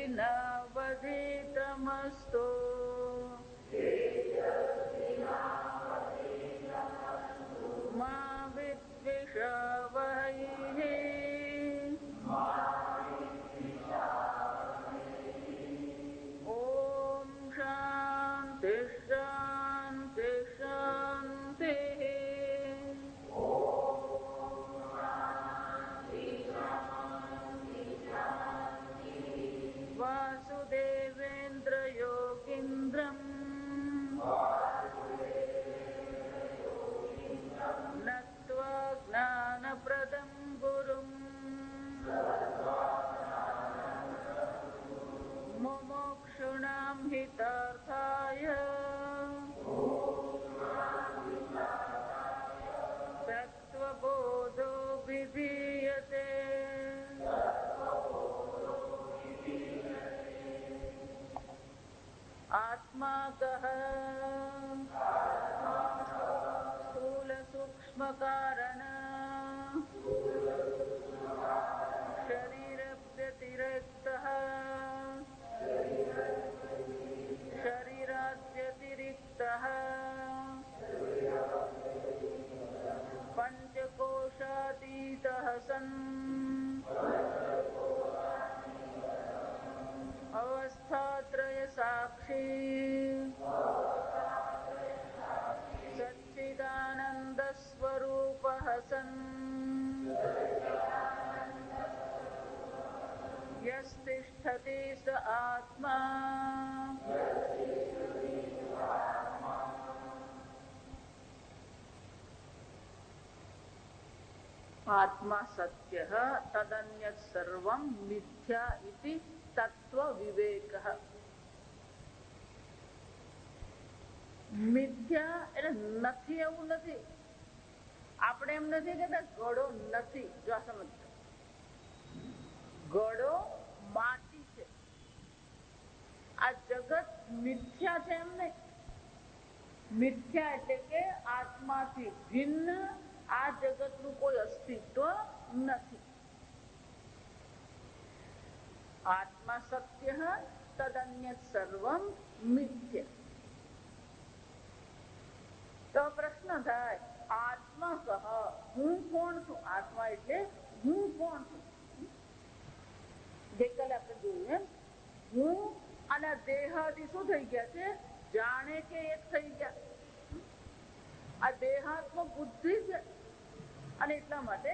तेजस्विनावधीतमस्तु मा विद्विषावहैः ॐ शान्ति शान्ति शान्तिः। वासुदेवेन्द्र योगीन्द्रम् नत्वा ज्ञानप्रदं गुरुम् मुमुक्षूणां हितार्थाय तत्त्वबोधो विधीयते। आत्मा कः स्थूल सूक्ष्म कारण शरीर व्यतिरिक्तः शरीरात् व्यतिरिक्तः पंचकोशातीतः सन् अवस्थात्रय साक्षी सच्चिदानंद स्वरूपः सन् यस्तिष्ठति स आत्मा आत्मा सत्यः तदन्यत् सर्वं मिथ्या इति तत्व विवेकः। મિથ્યા એટલે નથી એવું નથી. આપણે એમ નથી કહેતા ઘડો નથી. જો આ સમજજો, ઘડો માટી છે. આ જગત મિથ્યા છે એમ નહીં. મિથ્યા એટલે કે આત્માથી ભિન્ન આ જગતનું કોઈ અસ્તિત્વ નથી. આત્મા સત્યઃ તદન્યત સર્વં મિથ્યા. તો પ્રશ્ન થાય, આત્મા કહ, હું કોણ છું? આત્મા એટલે હું કોણ છું? ગઈકાલે આપણે જોયું એમ, હું અને દેહાદી શું થઈ ગયા છે? જાણે કે એક થઈ ગયા. આ દેહાત્મ બુદ્ધિ છે અને એટલા માટે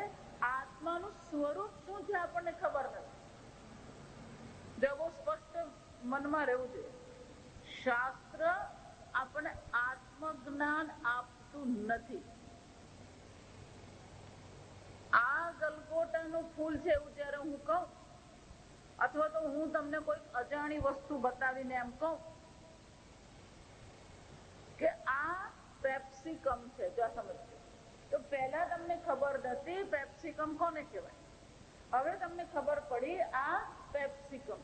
આત્માનું સ્વરૂપ શું છે આપણને ખબર નથી. જો બહુ સ્પષ્ટ મનમાં રહેવું જોઈએ. શાસ્ત્ર આપણને આત્મજ્ઞાન આપતું નથી. આ ગલગોટાનું ફૂલ છે એવું જયારે હું કહું, અથવા તો હું તમને કોઈ અજાણી વસ્તુ બતાવીને એમ કહું કે આ પેપ્સિકમ છે, જો સમજજો, તો પહેલા તમને ખબર નથી પેપ્સિકમ કોને કહેવાય. હવે તમને ખબર પડી આ પેપ્સિકમ.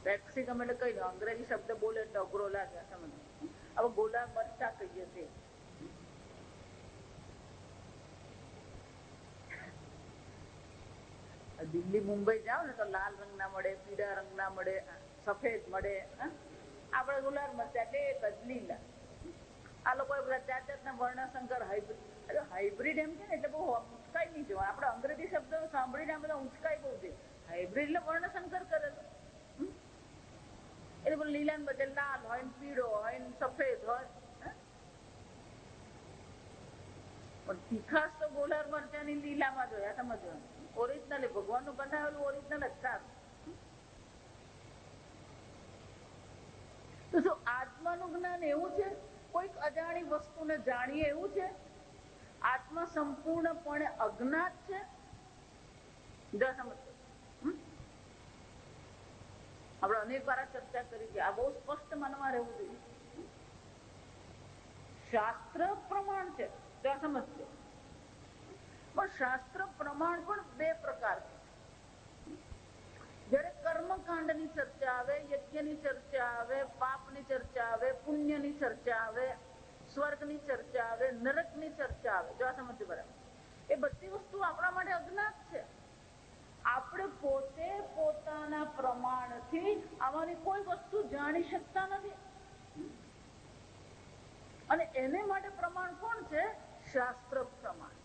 પેપ્સિકમ એટલે કઈ નહીં, અંગ્રેજી શબ્દ બોલે એટલે અઘરો લાગે. સમજ, હવે ગોલા મરચા કહીએ છીએ. દિલ્હી મુંબઈ જાઓ ને તો લાલ રંગના મળે, પીળા રંગના મળે, સફેદ મળે. આપણે ગુલાબ મરચા એટલે એક જ લીલા. આ લોકો જાત જાતના વર્ણશંકર હાઇબ્રિડ એમ કે ને એટલે બહુ ઉંચકાઈ નહીં જવા. આપણે અંગ્રેજી શબ્દો સાંભળીને બધા ઉંચકાઈ બહુ છે. હાઇબ્રિડ એટલે વર્ણશંકર કરેલું. એટલે પણ લીલા ને બધે લાલ હોય ને પીળો હોય ને સફેદ હોય. પણ તીખાસ તો ગોલાર મરચાની લીલામાં જોયા. સમજવાનું, ઓરિજિનલ ભગવાનનું બનાવેલું ઓરિજિનલ જ સારું. તો શું આત્માનું જ્ઞાન એવું છે? કોઈક અજાણી વસ્તુને જાણીએ એવું છે? આત્મા સંપૂર્ણપણે અજ્ઞાત છે? સમજો, આપણે અનેક વાર ચર્ચા કરી છે. આ બહુ સ્પષ્ટ મનમાં રહેવું જોઈએ. શાસ્ત્ર પ્રમાણ છે, સમજજો. પણ શાસ્ત્ર પ્રમાણ પણ બે પ્રકાર છે. જયારે કર્મકાંડની ચર્ચા આવે, યજ્ઞની ચર્ચા આવે, પાપની ચર્ચા આવે, પુણ્યની ચર્ચા આવે, સ્વર્ગની ચર્ચા આવે, નરકની ચર્ચા આવે, જો સમજજો બરાબર. એ બધી વસ્તુ આપણા માટે અજ્ઞાત છે. આપણે પોતે પોતાના પ્રમાણથી આમાંની કોઈ વસ્તુ જાણી શકતા નથી. અને એને માટે પ્રમાણ કોણ છે? શાસ્ત્ર પ્રમાણ.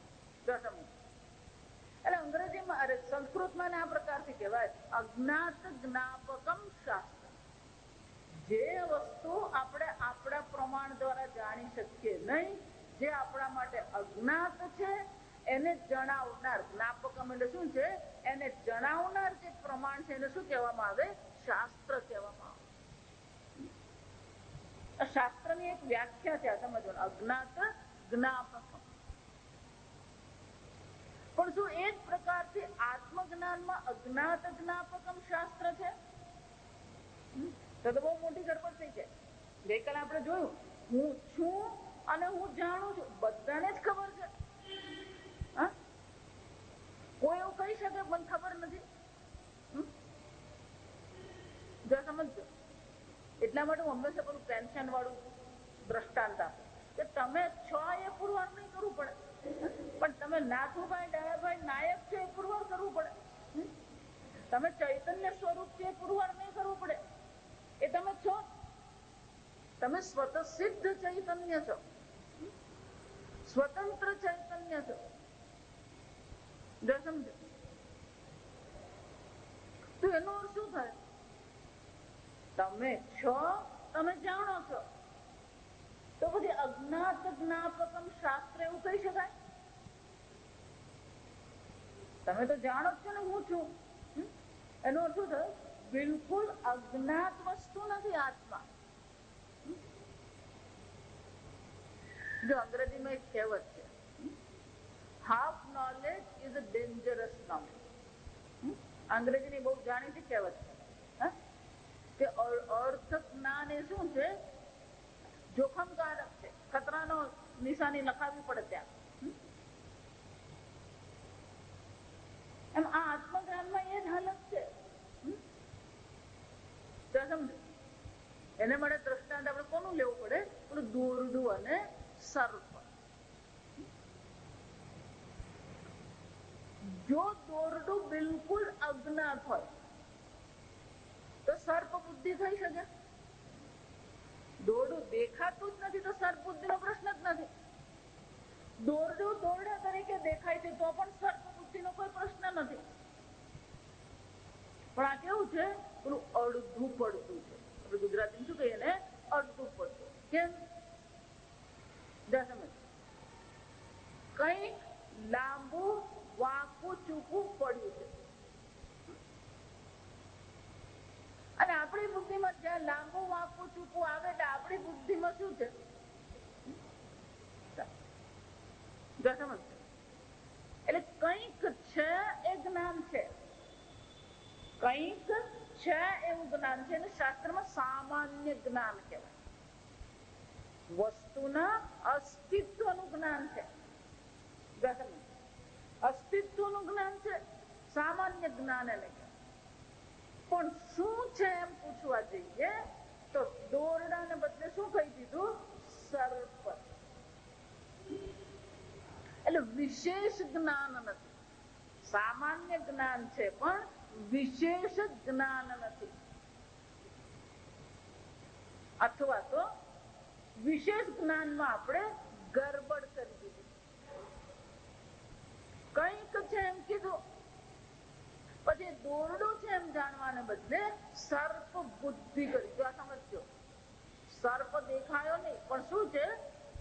એટલે અંગ્રેજીમાં અરે સંસ્કૃતમાં આ પ્રકારથી કહેવાય અજ્ઞાત જ્ઞાપકમ શાસ્ત્ર. જે વસ્તુ આપણે આપણા પ્રમાણ દ્વારા જાણી શકીએ નહીં, જે આપણા માટે અજ્ઞાત છે, એને જણાવનાર જ્ઞાપકમ એટલે શું છે? એને જણાવનાર જે પ્રમાણ છે એને શું કહેવામાં આવે? શાસ્ત્ર કહેવામાં આવે. શાસ્ત્રની એક વ્યાખ્યા છે, સમજો, અજ્ઞાત જ્ઞાપકમ. પણ શું એ જ પ્રકારથી આત્મજ્ઞાનમાં અજ્ઞાત જ્ઞાપકમ શાસ્ત્ર છે? તો બહુ મોટી ગડબડ થઈ જાય. ગઈકાલે આપણે જોયું, હું છું અને હું જાણું છું, બધાને જ ખબર છે. કોઈ એવું કહી શકે મને ખબર નથી? જો સમજો, એટલા માટે હું હંમેશા પેલું પેન્શન વાળું દ્રષ્ટાંત આપું કે તમે છો એ પુરવાર નહીં કરવું પડે, પણ તમે નાથુભાઈ ડાયાભાઈ નાયક છે એ પુરવાર કરવું પડે. તમે ચૈતન્ય સ્વરૂપ છે એ પુરવાર નહીં કરવું પડે. એ તમે છો, તમે સ્વતઃસિદ્ધ ચૈતન્ય છો, સ્વતંત્ર ચૈતન્ય છો. જો સમજો, તો એનો અર્થ શું થાય? તમે છો, તમે જાણો છો, તો પછી અજ્ઞાત જ્ઞાપકમ શાસ્ત્ર એવું કહી શકાય? તમે તો જાણો જ છો ને હું છું. એનો અર્થ શું થાય? બિલકુલ અજ્ઞાત વસ્તુ નથી આત્મા. જો અંગ્રેજીમાં એક કહેવત છે, half knowledge is a dangerous knowledge. અંગ્રેજીની બહુ જાણીતી કહેવત છે કે અર્થ જ્ઞાન એ શું છે? જોખમકારક છે, ખતરાનો નિશાની લખાવવી પડે ત્યાં. એમ આ આત્મજ્ઞાનમાં એ જ હાલત છે. સમજો, એને માટે દ્રષ્ટાંત આપણે કોનું લેવું પડે? પેલું દોરડું અને સર્પ. જો દોરડું બિલકુલ અજ્ઞાત હોય તો સર્પ બુદ્ધિ થઈ શકે? દોરડું દેખાતું જ નથી તો સર્પ બુદ્ધિનો પ્રશ્ન જ નથી. દોરડું દોરડા તરીકે દેખાય છે તો પણ સર્પ બુદ્ધિનો કોઈ પ્રશ્ન નથી. પણ આ કેવું છે? પેલું અડધું પડતું છે. આપણે ગુજરાતી શું કહીએ ને? અડધું પડતું. કેમ? કઈ લાંબુ વાંકું ચૂકું પડ્યું છે, અને આપણી બુદ્ધિમાં જ્યાં લાંબુ વાંકું ચૂકું આવે એટલે આપણી બુદ્ધિમાં શું છે? એટલે કંઈક છે એ જ્ઞાન છે, કંઈક છે એવું જ્ઞાન છે. અને શાસ્ત્રમાં સામાન્ય જ્ઞાન કહેવાય. વસ્તુના અસ્તિત્વનું જ્ઞાન છે, અસ્તિત્વનું જ્ઞાન છે, સામાન્ય જ્ઞાન એને કહેવાય. પણ શું છે એમ પૂછવા જઈએ તો દોરડાને બદલે શું કહી દીધું? સર્પ. એટલે વિશેષ જ્ઞાન નથી, સામાન્ય જ્ઞાન છે પણ વિશેષ જ્ઞાન નથી. અથવા તો વિશેષ જ્ઞાનમાં આપણે ગરબડ કરી દીધી. કંઈક છે એમ કીધું, પછી દોરડું છે એમ જાણવાને બદલે સર્પ બુદ્ધિ કરી. જો આ સમજો, સર્પ દેખાયો નહીં પણ શું છે?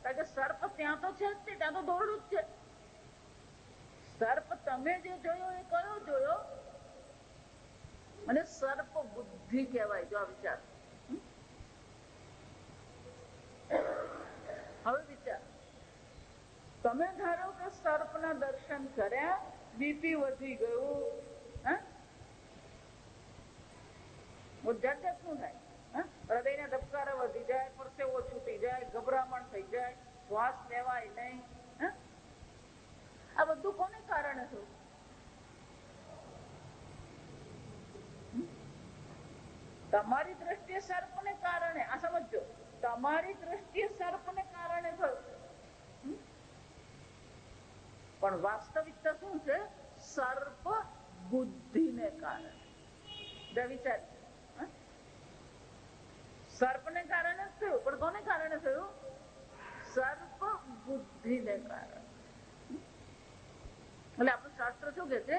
કારણ કે સર્પ ત્યાં તો છે જ, ત્યાં તો દોરડું જ છે. સર્પ તમે જે જોયો એ કયો જોયો? અને સર્પ બુદ્ધિ કહેવાય. જો આ વિચાર, હવે વિચાર, તમે ધારો કે સર્પના દર્શન કર્યા, બીપી વધી ગયું, જાત જાતનું થાય, હૃદયના ધબકારા વધી જાય, પરસેવો છૂટી જાય, ગભરામણ થઈ જાય, શ્વાસ લેવાય નહીં. આ બધું કોને કારણે થયું? તમારી દ્રષ્ટિએ સર્પને કારણે. આ સમજો, તમારી દ્રષ્ટિએ સર્પને કારણે થયું, પણ વાસ્તવિકતા શું છે? સર્પ બુદ્ધિને કારણે. વિચાર, સર્પને કારણે જ થયું, પણ કોને કારણે થયું? સર્પ બુદ્ધિને કારણે. એટલે આપણું શાસ્ત્ર શું કે છે?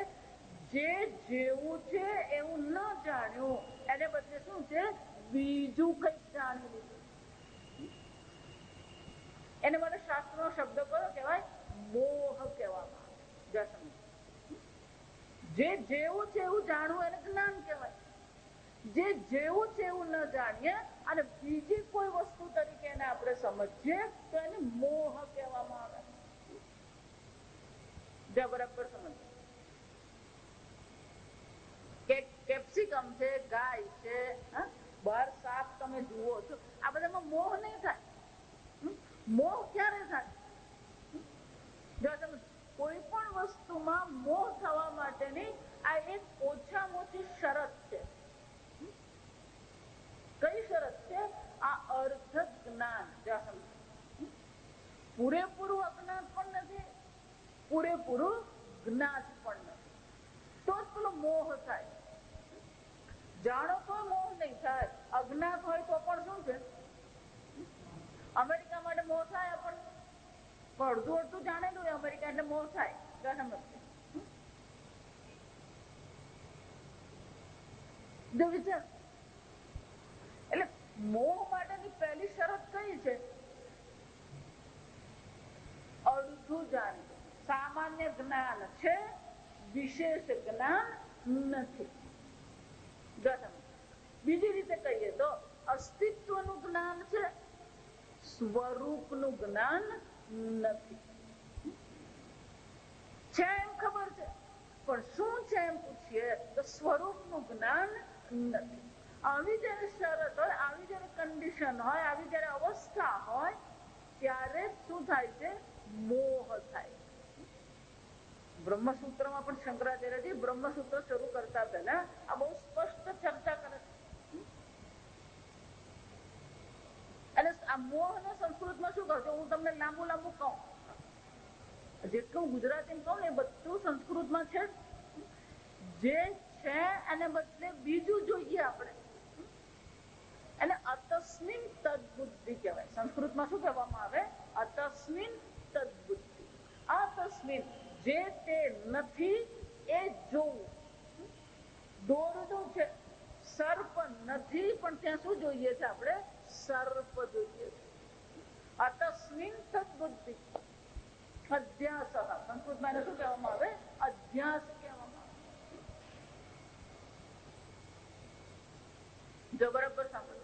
જે જેવું છે એવું ન જાણ્યું, એને બદલે શું છે? બીજું કંઈક જાણી લીધું. એને મને શાસ્ત્રનો શબ્દ કયો કહેવાય? મોહ કહેવામાં આવે. જે જેવું છે એવું જાણવું એને જ્ઞાન કહેવાય. જે જેવું છે એવું ન જાણીએ અને બીજી કોઈ વસ્તુ તરીકે એને આપણે સમજીએ તો એને મોહ કહેવામાં આવે. બરાબર સમજ. કેપ્સિકમ છે, ગાય છે, બહાર સાપ તમે જુઓ છો, આ બધામાં મોહ નહીં થાય. મોહ ક્યારે થાય? કોઈ પણ વસ્તુમાં મોહ થવા માટેની આ એક ઓછામાં ઓછી શરત છે. કઈ શરત છે? આ અર્ધ જ્ઞાન. પૂરેપૂરું અજ્ઞાત પણ નથી, પૂરેપૂરું જ્ઞાત પણ નથી, તો જ પેલો મોહ થાય. જાણો તો મોહ નહીં થાય, અજ્ઞાત હોય તો પણ શું છે? અમેરિકા માટે મોહ થાય આપણને, પણ અડધું અડધું જાણેલું હોય અમેરિકા એટલે મોહ થાય. વિચાર, એટલે મોહ માટેની પહેલી શરત કઈ છે? અડધું જાણવું. સામાન્ય જ્ઞાન છે, વિશેષ જ્ઞાન નથી. બીજી રીતે કહીએ તો અસ્તિત્વનું જ્ઞાન છે, સ્વરૂપનું જ્ઞાન નથી. છે એમ ખબર છે, પણ શું છે એમ પૂછીએ તો સ્વરૂપનું જ્ઞાન નથી. આવી જયારે શરત હોય, આવી જયારે કન્ડિશન હોય, આવી જયારે અવસ્થા હોય, ત્યારે શું થાય છે? મોહ થાય. બ્રહ્મસૂત્રમાં પણ શંકરાચાર્યજી બ્રહ્મસૂત્ર શરૂ કરતા પહેલા આ બહુ સ્પષ્ટ ચર્ચા કરે છે. અને આ મોહને સંસ્કૃતમાં શું કહે છે? હું તમને લાંબુ લાંબુ કહું, જેટલું ગુજરાતી કહું ને એ બધું સંસ્કૃતમાં છે. જે છે એને બદલે બીજું જોઈએ આપણે, એને અતસ્મિન તદ્બુદ્ધિ કહેવાય. સંસ્કૃતમાં શું કહેવામાં આવે? અતસ્મિન તદ્બુદ્ધિ. અતસ્મિન જે તે નથી એ જોવું. દોરડું છે, સર્પ નથી, પણ ત્યાં શું જોઈએ છે આપણે? સર્પ જોઈએ છે. અતસ્મિન તદ્બુદ્ધિ. અધ્યાસ, સંસ્કૃતમાં એને શું કહેવામાં આવે? અધ્યાસ કહેવામાં આવે. જો બરાબર સાંભળો,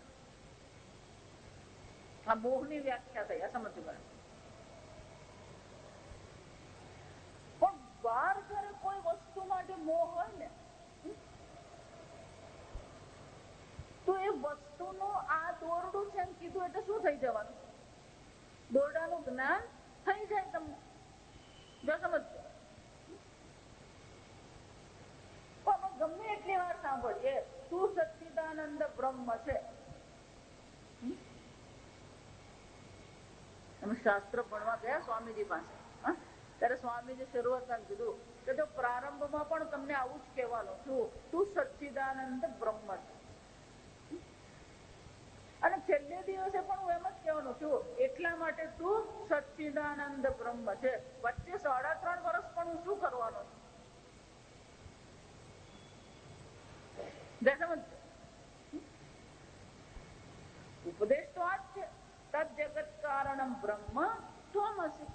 આ મોહની વ્યાખ્યા થઈ, આ સમજવું બરાબર. પણ બહાર જયારે કોઈ વસ્તુ માટે મોહ હોય ને, તો એ વસ્તુનું આ દોરડું છે એમ કીધું એટલે શું થઈ જવાનું? દોરડાનું જ્ઞાન થઈ જાય તમને. જો સમજો, ગમે એટલી વાર સાંભળીએ તું સચ્ચિદાનંદ બ્રહ્મ છે. અમે શાસ્ત્ર ભણવા ગયા સ્વામીજી પાસે, ત્યારે સ્વામીજી શરૂઆતમાં કીધું કે જો પ્રારંભમાં પણ તમને આવું જ કહેવાનું છું, તું સચ્ચિદાનંદ બ્રહ્મ છે. અને છેલ્લે દિવસે પણ હું એમ જ કહેવાનું છું, એટલા માટે તું સચ્ચિદાનંદ બ્રહ્મ છે. વચ્ચે 3.5 વર્ષ પણ હું શું કરવાનો છું? ઉપદેશ તો આ જ છે, તદ જગત કારણમ બ્રહ્મ ત્વમસી.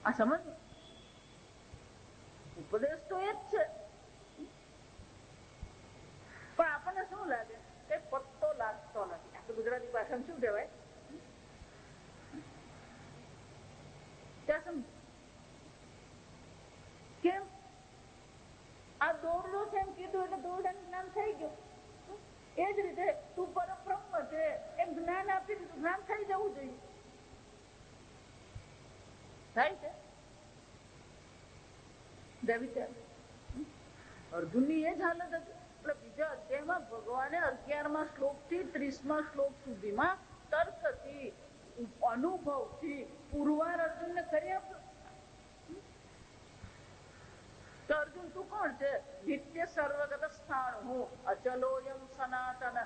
આ સમજ, ઉપદેશ તો એ જ છે. પણ આપણને શું લાગે કે પત્તો લાગતો નથી. આપણે ગુજરાતી ભાષામાં શું કહેવાય? કેમ? આ દોરડો છે એમ કીધું એટલે દોરડાનું જ્ઞાન થઈ ગયું. એ જ રીતે તું પરબ્રહ્મ છે એમ જ્ઞાન આપી દીધું, જ્ઞાન થઈ જવું જોઈએ. થાય છે? અર્જુનની એ જ હાલત હતી. બીજા અધ્યાયમાં ભગવાને 11મા શ્લોક થી 30મા શ્લોક સુધીમાં તર્કથી, અનુભવથી પુરવાર અર્જુનને કરી આપ્યો. તો અર્જુન તું કોણ છે? નિત્ય સર્વગત સ્થાણ હું, અચલોયમ સનાતન,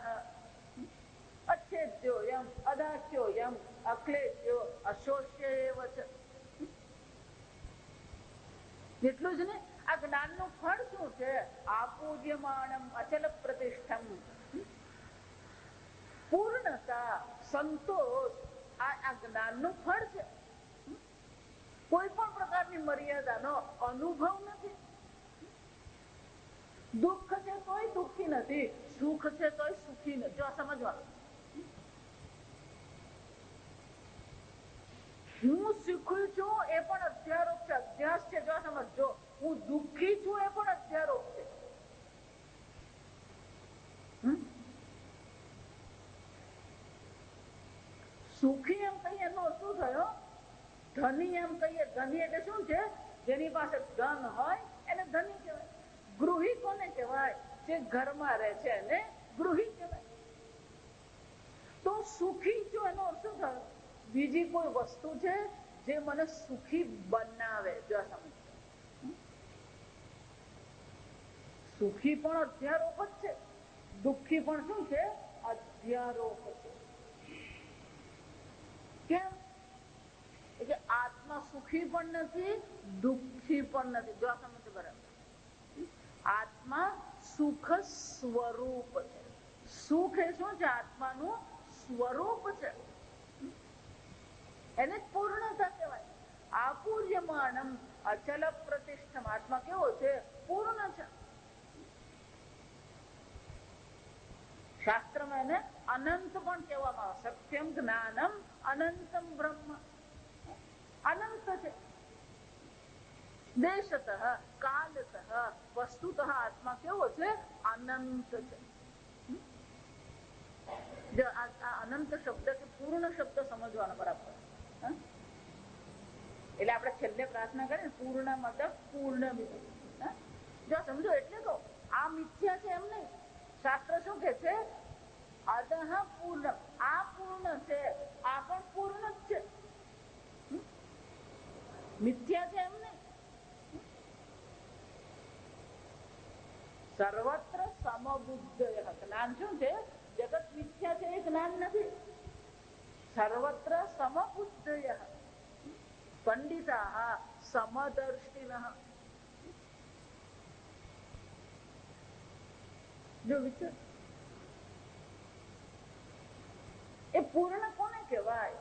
અચ્છેદ્યોયમ અદાખ્યોયમ અક્લેદ્યો અશોષ્ય એવ છે. એટલું જ ને, આ જ્ઞાનનું ફળ શું છે? આપૂજ્યમાણમ અચલ પ્રતિષ્ઠમ, પૂર્ણતા, સંતોષ, આ જ્ઞાનનું ફળ છે. કોઈ પણ પ્રકારની મર્યાદાનો અનુભવ નથી. દુઃખ છે તોય દુઃખી નથી, સુખ છે તોય સુખી નથી. જો સમજવાનું, હું સુખી છું એ પણ અધ્યારોપ છે, અધ્યાસ છે. જો સમજો, હું દુઃખી છું એ પણ અધ્યારોપ છે. સુખી એમ કહીએ એનો શું થયો? ધની એમ કહીએ, ધની એટલે શું છે? જેની પાસે ધન હોય એને ધની કહેવાય. ગૃહી કોને કહેવાય? જે ઘરમાં રહે છે એને ગૃહી કહેવાય. તો સુખી છું એનો અર્થ શું થયો? બીજી કોઈ વસ્તુ છે જે મને સુખી બનાવે. જો સમજ, સુખી પણ અધ્યારોપ જ છે, દુઃખી પણ શું છે? અધ્યારોપ છે. કેમ? એટલે આત્મા સુખી પણ નથી, દુઃખી પણ નથી. જો સમજ બરાબર, આત્મા સુખ સ્વરૂપ છે. સુખ એ શું છે? આત્માનું સ્વરૂપ છે. એને પૂર્ણતા કહેવાય. આપૂર્યમાણમ અચલ પ્રતિષ્ઠમ, આત્મા કેવો છે? પૂર્ણ છે. શાસ્ત્રમાં એને અનંત પણ કહેવામાં આવે. સત્યમ જ્ઞાનમ અનંતમ બ્રહ્મ, અનંત છે. દેશતઃ કાલતઃ વસ્તુતઃ આત્મા કેવો છે? અનંત છે. અનંત શબ્દ કે પૂર્ણ શબ્દ સમજવાનો બરાબર. એટલે આપણે છેલ્લે પ્રાર્થના કરીએ, પૂર્ણ મતલબ પૂર્ણ. જો સમજો એટલે તો આ મિથ્યા છે એમ નહીં. શાસ્ત્ર શું કે છે? અદહ પૂર્ણ, આ પૂર્ણ છે, આ પણ પૂર્ણ જ છે. મિથ્યા છે એમ નહીં. સર્વત્ર સમબુદ્ધય, જ્ઞાન શું છે? જગત મિથ્યા છે એ જ્ઞાન નથી. સર્વત્ર સમબુદ્ધય પંડિતા સમદર્શિન. જો વિચાર, એ પૂર્ણ કોને કહેવાય?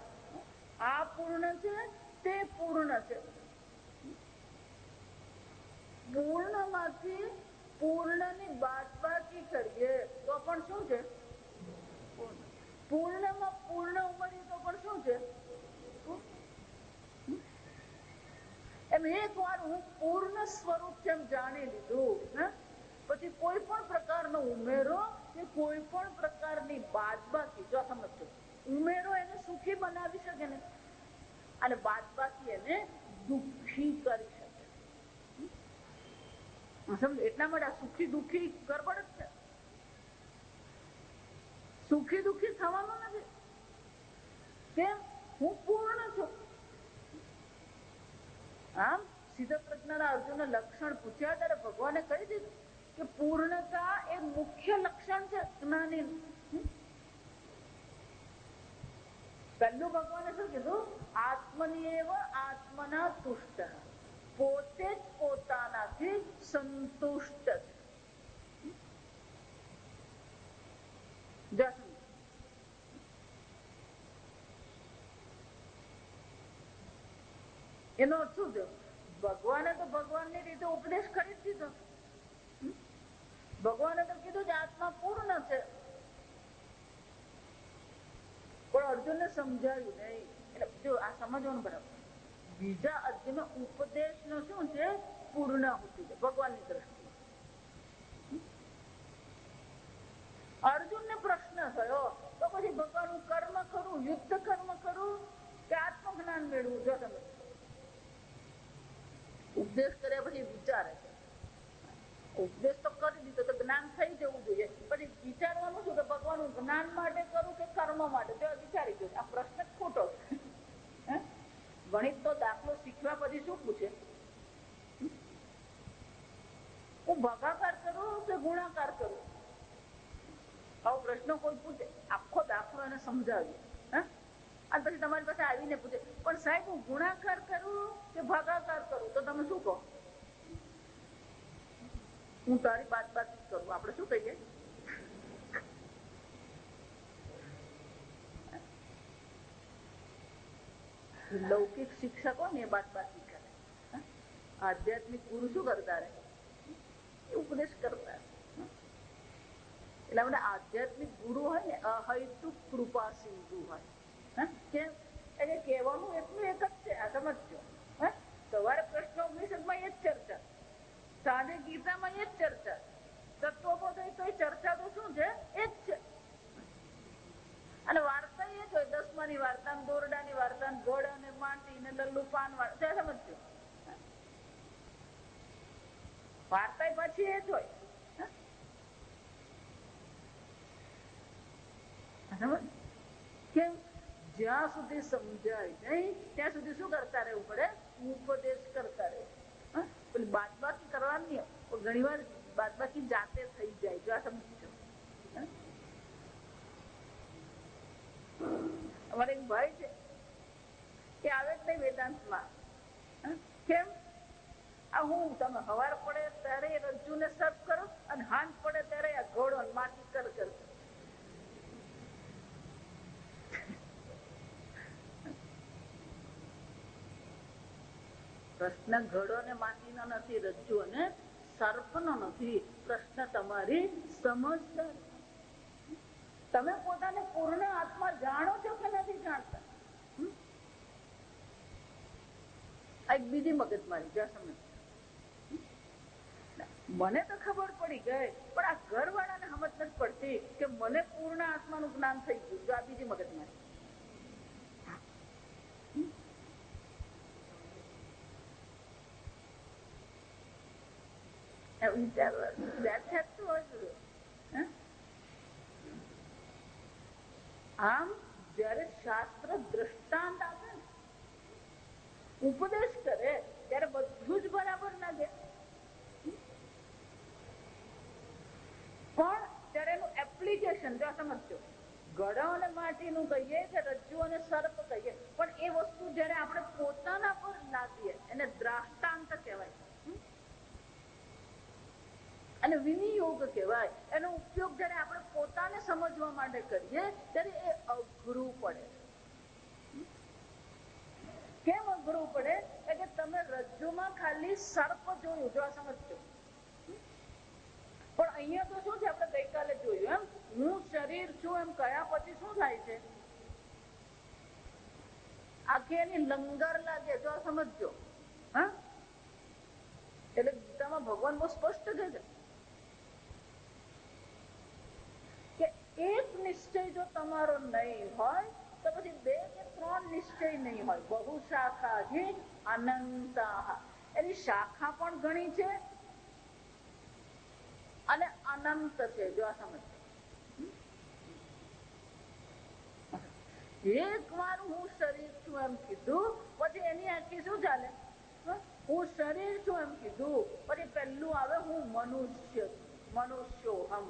આ પૂર્ણ છે, તે પૂર્ણ છે. પૂર્ણમાંથી પૂર્ણની બાદબાકી કરીએ તો પણ શું છે? પૂર્ણમાં પૂર્ણ ઉમેરીએ તો પણ શું છે? એમ એક વાર હું પૂર્ણ સ્વરૂપ છે એમ જાણી લીધું, પછી કોઈ પણ પ્રકારનો ઉમેરો કે કોઈ પણ પ્રકારની બાદબાકી, જો સમજો, ઉમેરો એને સુખી બનાવી શકે ને, અને બાદબાકી એને દુઃખી કરી શકે. સમજો, એટલા માટે સુખી દુઃખી ગરબડ જ છે. સુખી દુઃખી થવાનું નથી. કેમ? હું પૂર્ણ છું. આમ સીધા પ્રજ્ઞાના અર્જુનને લક્ષણ પૂછ્યા ત્યારે ભગવાને કહી દીધું કે પૂર્ણતા એ મુખ્ય લક્ષણ છે જ્ઞાની. પહેલું ભગવાને શું કીધું? આત્મનિએવ આત્મના તુષ્ટ, પોતે જ પોતાનાથી સંતુષ્ટ છે. એનો અર્થ શું થયો? ભગવાને તો ભગવાનની રીતે ઉપદેશ કરી જ દીધો. ભગવાને તો કીધું કે આત્મા પૂર્ણ છે, પણ અર્જુનને સમજાયું નહીં. એટલે જો આ સમજવાનું બરાબર, બીજા અર્જુન ઉપદેશ નો શું છે? પૂર્ણાહુતિ છે ભગવાનની દ્રષ્ટિએ. અર્જુનને પ્રશ્ન થયો તો પછી ભગવાન હું કર્મ કરું, યુદ્ધ કર્મ કરું કે આત્મજ્ઞાન મેળવું? જો તમે ઉપદેશ કર્યા પછી વિચારે છે. ઉપદેશ તો કરી દીધો તો જ્ઞાન થઈ જવું જોઈએ, પછી વિચારવાનું શું કે ભગવાન હું જ્ઞાન માટે કરું કે કર્મ માટે? તો વિચારી ગયો. આ પ્રશ્ન ખોટો છે. ગણિત તો દાખલો શીખવા પછી શું પૂછે? પ્રશ્નો કોઈ પૂછે, આખો દાખલો એને સમજાવ્યો, હા, અને પછી તમારી પાસે આવીને પૂછે પણ સાહેબ હું ગુણાકાર કરું કે ભાગાકાર કરું, તો તમે શું કહો? હું તારી બાદબાકી કરું. આપણે શું કહીએ? લૌકિક શિક્ષકો ને એ બાદબાકી કરે, આધ્યાત્મિક ગુરુ શું કરતા રહે? ઉપદેશ કરતા. એટલે આપણે આધ્યાત્મિક ગુરુ હોય ને અહૈતુક કૃપા સિંધુ હોય. કેમ? એટલે કહેવાનું એટલું એક જ છે, આ સમજજો. સવારે પ્રશ્નો ઉપનિષદમાં એ જ ચર્ચા, સાંજે ગીતામાં એ જ ચર્ચા, તત્વબોધ તો એ ચર્ચા તો શું છે? એ જ છે. અને વાર્તા એ જ હોય, દસમાની વાર્તા, દોરડાની વાર્તા, ઘોડ અને માટી ને લલ્લુ પાન વાર્તા, સમજજો. વાર્તા પછી એ જ હોય. કેમ? જ્યાં સુધી સમજાય નહીં ત્યાં સુધી શું કરતા રહેવું પડે? ઉપદેશ કરતા રહેવું. પેલી બાદબાકી કરવાની ઘણી વાર બાદબાકી જાતે થઈ જાય, જો આ સમજો. અમારે એક ભાઈ છે કે આવે જ નહીં વેદાંતમાં. કેમ? હું તમે હવાર પડે ત્યારે રજ્જુ ને સર્પ કરો અને હાંજ પડે ત્યારે આ ઘોડો માટી કર કર. પ્રશ્ન ઘડો ને માટીનો નથી, રજ્જુ અને સર્પનો નથી. પ્રશ્ન તમારી સમજદાર. તમે પોતાને પૂર્ણ આત્મા જાણો છો કે નથી જાણતા? એક બીજી મગજમારી, જ્યાં સમજ મને તો ખબર પડી ગઈ, પણ આ ઘરવાળાને સમજ નથી પડતી કે મને પૂર્ણ આત્માનું જ્ઞાન થઈ ગયું. જો આ બીજી મગજમારી. આમ જયારે શાસ્ત્ર દ્રષ્ટાંત આપે, ઉપદેશ કરે, ત્યારે બધું જ બરાબર લાગે, પણ ત્યારે એનું એપ્લિકેશન જો સમજો. ઘડો અને માટીનું કહીએ કે રજ્જુ અને સર્પ કહીએ, પણ એ વસ્તુ જયારે આપણે પોતાના પર લાવીએ એને દ્રષ્ટાંત કહેવાય. અને વિનિયોગ કહેવાય. એનો ઉપયોગ જયારે આપણે પોતાને સમજવા માટે કરીએ ત્યારે એ અઘરું પડે. કેમ અઘરું પડે? કે તમે રજ્જુમાં ખાલી સર્પ જોયું, જો આ સમજજો. પણ અહીંયા તો શું છે, આપણે ગઈકાલે જોયું એમ, હું શરીર છું એમ કયા પછી શું થાય છે? આખી એની લંગર લાગે, જો આ સમજજો. હા, એટલે ગીતામાં ભગવાન બહુ સ્પષ્ટ કહે છે કે એક નિશ્ચય જો તમારો નહીં હોય તો પછી 2 કે 3 નિશ્ચય નહીં હોય. બહુ શાખા અનંતા, એની શાખા પણ ઘણી છે અને અનંત છે, જો આ સમજ. એક વાર હું શરીર છું એમ કીધું, પછી એની આખી શું ચાલે? હું શરીર છું એમ કીધું, પછી પહેલું આવે હું મનુષ્ય, મનુષ્યોહમ.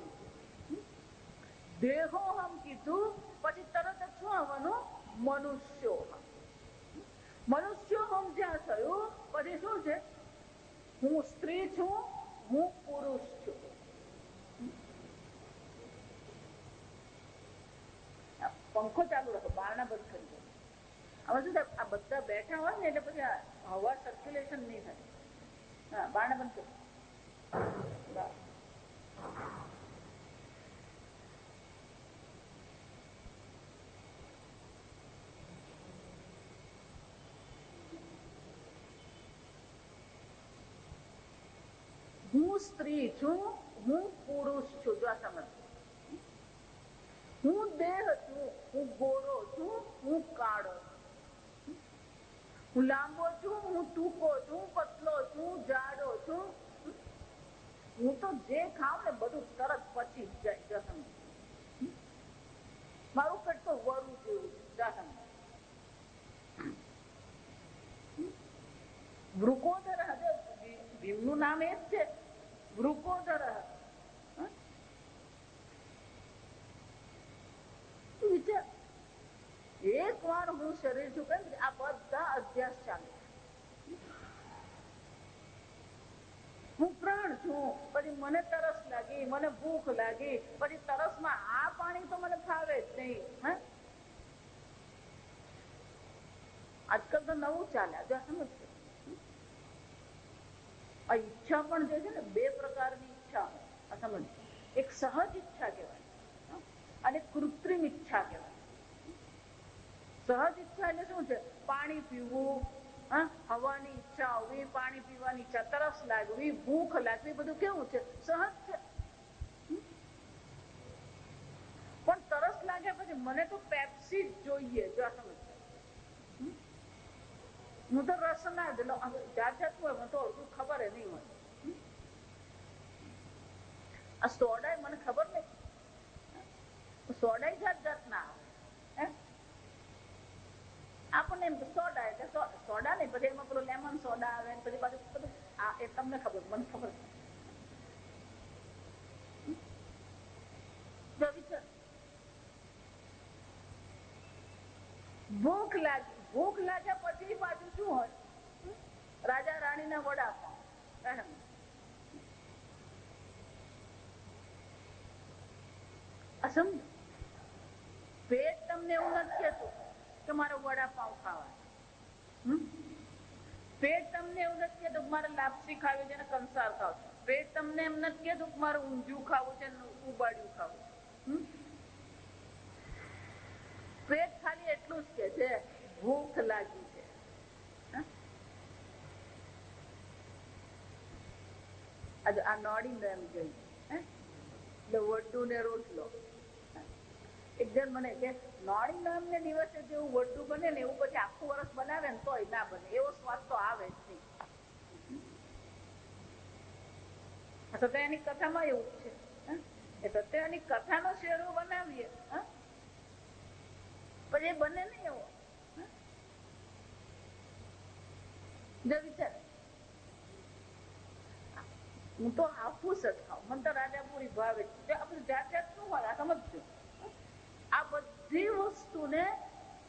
દેહોહમ કીધું, પછી તરત જ શું આવવાનું? મનુષ્યોહમ. મનુષ્યોહમ જ્યાં થયું, પછી શું છે? હું સ્ત્રી છું, હું પુરુષ છું. પંખો ચાલુ રાખો, બારણા બંધ કરી દો. હવે શું થાય, આ બધા બેઠા હોય ને એટલે પછી હવા સર્ક્યુલેશન નહીં થાય. હા, બારણા બંધ કરો. હું સ્ત્રી છું, હું પુરુષ છું, જો આ સમજ. હું દેહ છું, હું ગોરો છું, હું કાળો છું, હું લાંબો છું, હું ટૂંકો છું, પતલો છું, જાડો છું. હું તો જે ખાઉં ને બધું તરત પચી જાય. મારું પેટ તો વરુ જેવું છે. વૃકોદર, ભીમનું નામ એ જ છે, વૃકોદર. શરીર છું કેમ આ બધા અધ્યાસ ચાલે. હું પ્રાણ છું, પછી મને તરસ લાગી, મને ભૂખ લાગી, પછી તરસમાં આ પાણી તો મને ફાવે જ નહીં. હા, આજકાલ તો નવું ચાલે. જો સમજ, આ ઈચ્છા પણ જે છે ને બે પ્રકારની ઈચ્છા. આ સમજ, એક સહજ ઈચ્છા કહેવાય અને કૃત્રિમ ઈચ્છા કહેવાય. સહજ ઈચ્છા એટલે શું છે? પાણી પીવું, હવાની ઈચ્છા હોવી, પાણી પીવાની ઈચ્છા, તરસ લાગવી, ભૂખ લાગવી, બધું કેવું છે? સહજ છે. પણ તરસ લાગ્યા પછી મને તો પેપ્સી જ જોઈએ. જો આ સમજ, હું તો રસના જ જાત જાતનું હોય, મને તો અડધું ખબર નહીં હોય. આ સોડા મને ખબર નહીં, સોડા જાત જાતના આવે. આપણને એમ સોડા એટલે સોડા નહીં, પછી એમાં પેલું લેમન સોડા આવે, પછી બાજુ બધું એ તમને ખબર, મને ખબર. ભૂખ લાગી, ભૂખ લાગ્યા પછી બાજુ શું હોય? રાજા રાણીના વડાપાવ. સમજો, પેટ તમને એવું નથી કહેતું કે મારે વડાપાવ ખાવા. પેટ તમને એવું નથી કહેતું કે મારે લાપસી ખાવી છે ને કંસાર ખાવું. પેટ તમને એમ નથી કહેતું કે મારે ઊંધિયું ખાવું છે ને ઉબાડિયું ખાવું છે. પેટ ખાલી એટલું જ કે છે ભૂખ લાગી છે. આજે આ નોડી એમ ગઈ એટલે વડ્ડુ ને રોટલો. એક જણ મને કે નોડી નામ ને દિવસે જેવું વડ્ડુ બને ને એવું પછી આખું વર્ષ બનાવે ને તોય ના બને, એવો સ્વાદ તો આવે જ નહીં. સત્યની કથામાં એવું જ છે. એ સત્યની કથાનો શેરો બનાવીએ પછી એ બને નહીં એવો. વિચાર, હું તો હાફૂસ જ ખાઉં, મને તો રાજાપુરી ભાવે છે. આપણે જાત જાત શું હોય આ સમજજો. આ બધી વસ્તુને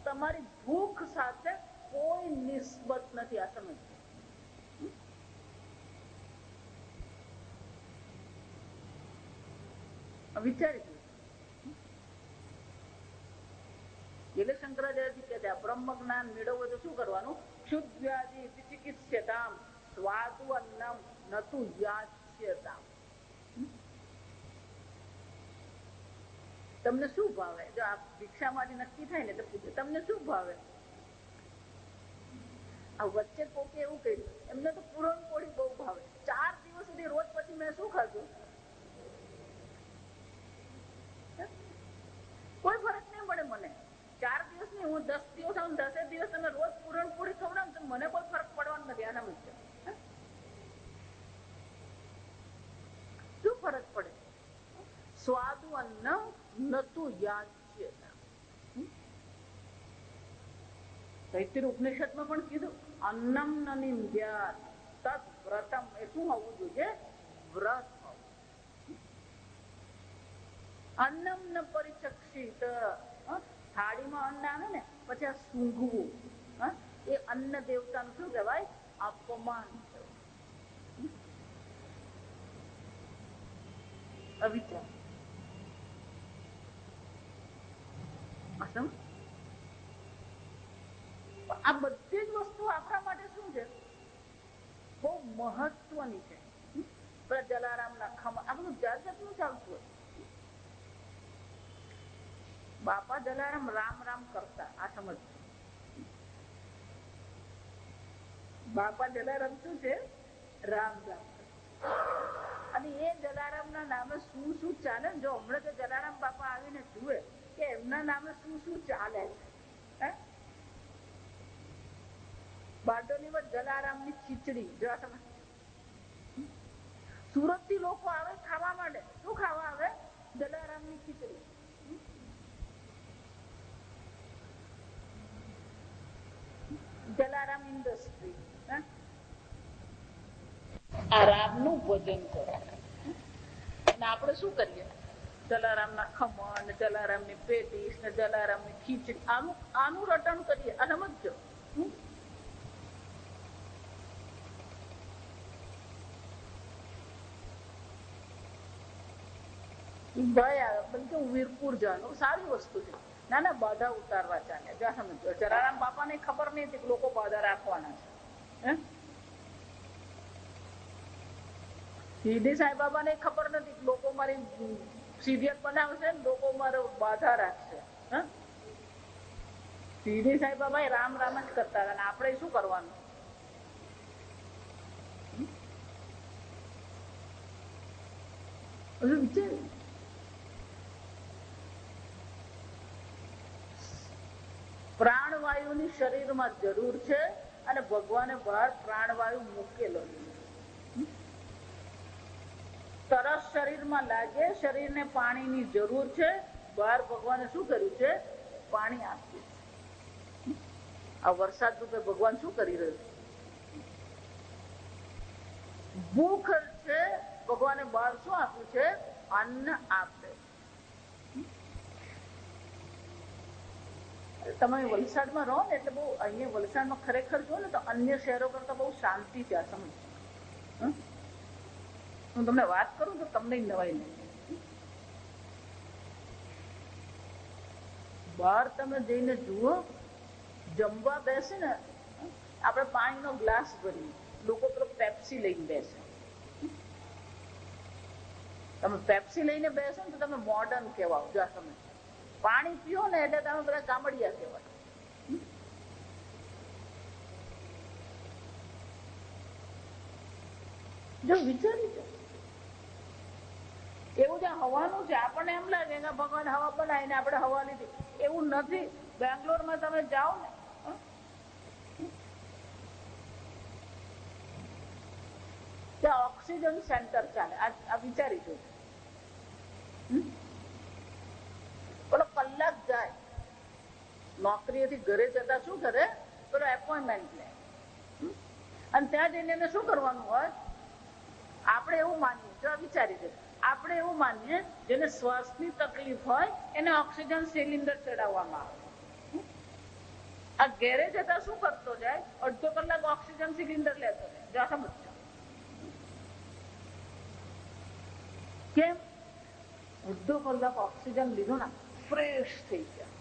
તમારી ભૂખ સાથે કોઈ નિસ્બત નથી. આ સમજ વિચારી એટલે શંકરાચાર્ય કહે છે બ્રહ્મ જ્ઞાન મેળવવું તો શું કરવાનું? ક્ષુદ્વ્યાધિ વિચિકિત્સ્યતામ સ્વાદુ અન્નમ નતુ યાચ્યતામ. તમને શું ભાવે? જો આ ભિક્ષામાંથી નક્કી થાય ને તો પૂછે તમને શું ભાવે? આ વચ્ચે કોકે એવું કહ્યું એમને તો પૂરણપોળી બહુ ભાવે. 4 દિવસ સુધી રોજ પછી મેં શું ખાધું? કોઈ ફરક નહીં પડે મને. 4 દિવસ ની હું 10 દિવસ આવું 10 દિવસ તમે રોજ પૂરણપોળી ખવડાવો તો મને કોઈ ફરક પડવાનો નથી. આના મુજબ શું ફરક પડે? સ્વાદુ અન્નમ નતુ યાચ્યતામ. તૈત્તિરીય ઉપનિષદમાં પણ કીધું અન્નમ ન નિંદ્યાત તદ વ્રતમ. એ શું હોવું જોઈએ? વ્રત હોવું. અન્નમ ન પરિચક્ષિત. થાળીમાં અન્ન આવે ને પછી આ સૂંઘવું, એ અન્ન દેવતાનું શું કહેવાય? અપમાન. અવિચાર. આ બધી જ વસ્તુ આપણા માટે શું છે? બહુ મહત્વની છે. જલારામ ના ખમા આ બધું જાત જાતનું ચાલતું હોય. બાપા જલારામ રામ રામ કરતા. આ સમજ, બાપા જલારામ શું છે? રામ રામ. અને એ જલારામ ના નામે શું શું ચાલે ને, જો હમણાં તો જલારામ બાપા આવીને જુએ કે એમના નામે શું શું ચાલે છે. બારડોલીમાં જલારામ ની ખીચડી. જો તમે સુરત થી લોકો આવે ખાવા માટે. શું ખાવા આવે? જલારામ ની ખીચડી. જલારામ ઇન્ડસ્ટ્રી. આ રામ નું ભજન કરો અને આપણે શું કરીએ? જલારામના ખમણ, જલારામની પેટીસ ને જલારામની ખીચડી, આનું રટણ કરીએ અને સમજો ભાઈ આવે બલકે વીરપુર જવાનું સારી વસ્તુ છે. ના ના બાધા ઉતારવા ચાલે. જ્યાં સમજો જલારામ બાપાને ખબર નહીં હતી કે લોકો બાધા રાખવાના છે. શિરડી સાંઈ બાબાને ખબર નથી કે લોકો મારી સિરિયલ બનાવશે ને લોકો મારો બાધા રાખશે. શિરડી સાંઈ બાબા રામ રામ જ કરતા હતા. આપણે શું કરવાનું? વિચાર પ્રાણવાયુની શરીરમાં જરૂર છે અને ભગવાને બહાર પ્રાણવાયુ મૂકેલો છે. તરસ શરીરમાં લાગે, શરીરને પાણીની જરૂર છે, બહાર ભગવાને શું કર્યું છે? પાણી આપ્યું. આ વરસાદ રૂપે ભગવાન શું કરી રહ્યું છે? ભૂખ છે, ભગવાને બહાર શું આપ્યું છે? અન્ન આપે. તમે વલસાડમાં રહો ને એટલે બહુ અહીંયા વલસાડમાં ખરેખર જો ને તો અન્ય શહેરો કરતા બહુ શાંતિ છે. આ સમજ હું તમને વાત કરું તો તમને નવાઈ નહીં. બહાર તમે જઈને જુઓ, જમવા બેસે ને આપણે પાણીનો ગ્લાસ ભરીએ, લોકો પેલો પેપ્સી લઈને બેસે. તમે પેપ્સી લઈને બેસો ને તો તમે મોડર્ન કહેવાઓ. જો તમે પાણી પીઓ ને એટલે તમે બધા ગામડિયા કહેવાય. જો વિચારી દો એવું જ્યાં હવાનું છે, આપણને એમ લાગે કે ભગવાન હવા બનાવીને આપણે હવા લીધી. એવું નથી. બેંગ્લોરમાં તમે જાઓ ને ત્યાં ઓક્સિજન સેન્ટર ચાલે. આ વિચારી દો. પેલો કલાક જાય નોકરીએથી ઘરે જતા શું કરે? પેલો એપોઇન્ટમેન્ટ લે અને ત્યાં જઈને એને શું કરવાનું હોય? આપણે એવું માનીએ, જો વિચારી દો, આપણે એવું માનીએ જેને શ્વાસની તકલીફ હોય એને ઓક્સિજન સિલિન્ડર ચડાવવામાં આવે. આ ઘેરે જતા શું કરતો જાય? અડધો કલાક ઓક્સિજન સિલિન્ડર લેતો જાય. સમજો કેમ? અડધો કલાક ઓક્સિજન લીધો ને ફ્રેશ થઈ ગયા.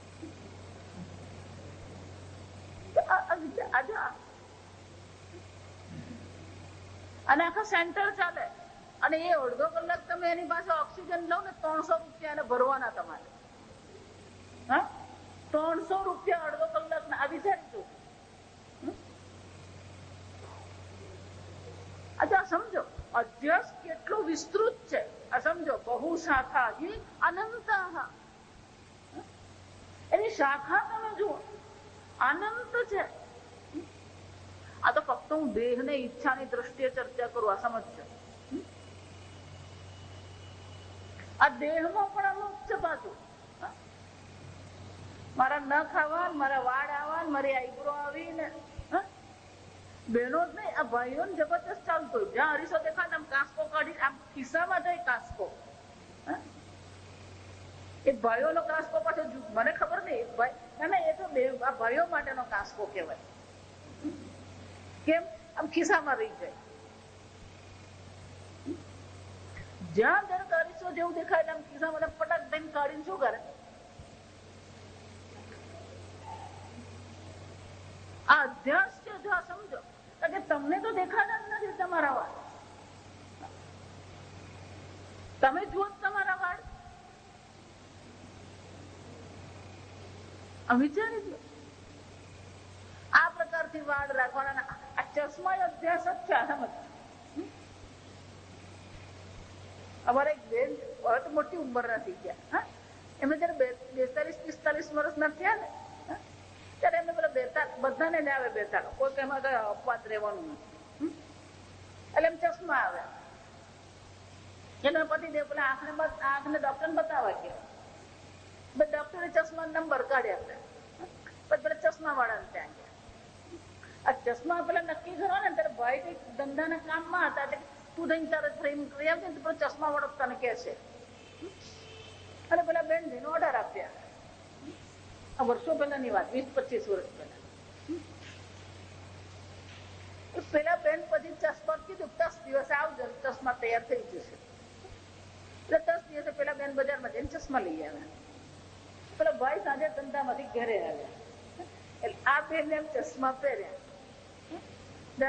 અને આખા સેન્ટર ચાલે અને એ અડધો કલાક તમે એની પાસે ઓક્સિજન લો ને 300 રૂપિયા એને ભરવાના તમારે. 300 રૂપિયા અડધો કલાક ના. આ વિચારીશું. અચ્છા સમજો અધ્યસ કેટલું વિસ્તૃત છે. આ સમજો બહુ શાખા અનંત. એની શાખા તમે જુઓ અનંત છે. આ તો ફક્ત હું દેહ ને ઈચ્છાની દ્રષ્ટિએ ચર્ચા કરું. આ સમજજો. આ દેહમાં પણ અમુક છે પાછું. મારા નખ આવવા, મારા વાળ આવવા, મારી આઈબ્રો આવી ને બહેનો જ નહીં, આ ભાઈઓ ને જબરદસ્ત ચાલતું. જ્યાં હરીસો દેખાય આમ કાસ્કો કાઢી આમ ખિસ્સામાં જાય કાસ્કો. એ ભાઈઓનો કાસ્કો પાછો મને ખબર નહીં. ભાઈ ના એ તો આ ભાઈઓ માટેનો કાસ્કો કહેવાય. કેમ? આમ ખિસ્સામાં રહી જાય. જ્યાં દર અરીસો જેવું દેખાય આમ ખિસ્સામાં પટક દઈને કાઢીને શું કરે? આ અધ્યાસ છે. જો આ સમજો કે તમને તો દેખાતા જ નથી તમારા વાળ. તમે જુઓ તમારા વાળ. વિચારી દો. આ પ્રકારથી વાળ રાખવાના. આ ચશ્મા અભ્યાસ જ છે. સમજ અમારે એક બેન હવે તો મોટી ઉંમરના થઈ ગયા. એમને જયારે 42-45 વર્ષના થયા ને ત્યારે એમને પેલા બેતાળ બધાને જ આવે. બેતાળ કોઈ એમાં કઈ અપવાદ રહેવાનું નથી. એટલે એમ ચશ્મા આવે. એના પતિદેવ પેલા આંખને ડોક્ટર બતાવવા ગયા. ડોક્ટરે ચશ્મા નંબર કાઢ્યા. પછી પેલા ચશ્મા વાળાને ત્યાં ગયા. આ ચશ્મા પેલા નક્કી કરવા ને ત્યારે ભાઈ કઈક ધંધાના કામમાં હતા. તું થઈને તારે ફ્રેમ કરી આવજે ને ચશ્મા વાળો તને કે છે. અને પેલા બેન જેનો ઓર્ડર આપ્યા, આ વર્ષો પહેલાની વાત, 20-25 વર્ષ પહેલા. પેલા બેન પછી ચશ્મા કીધું 10 દિવસે આવજો, ચશ્મા તૈયાર થઈ જશે. એટલે 10 દિવસે પેલા બેન બજારમાં જઈને ચશ્મા લઈ આવ્યા. પેલા ભાઈ સાંજે ધંધામાંથી ઘરે આવ્યા, એટલે આ બેન એમ ચશ્મા પહેર્યા,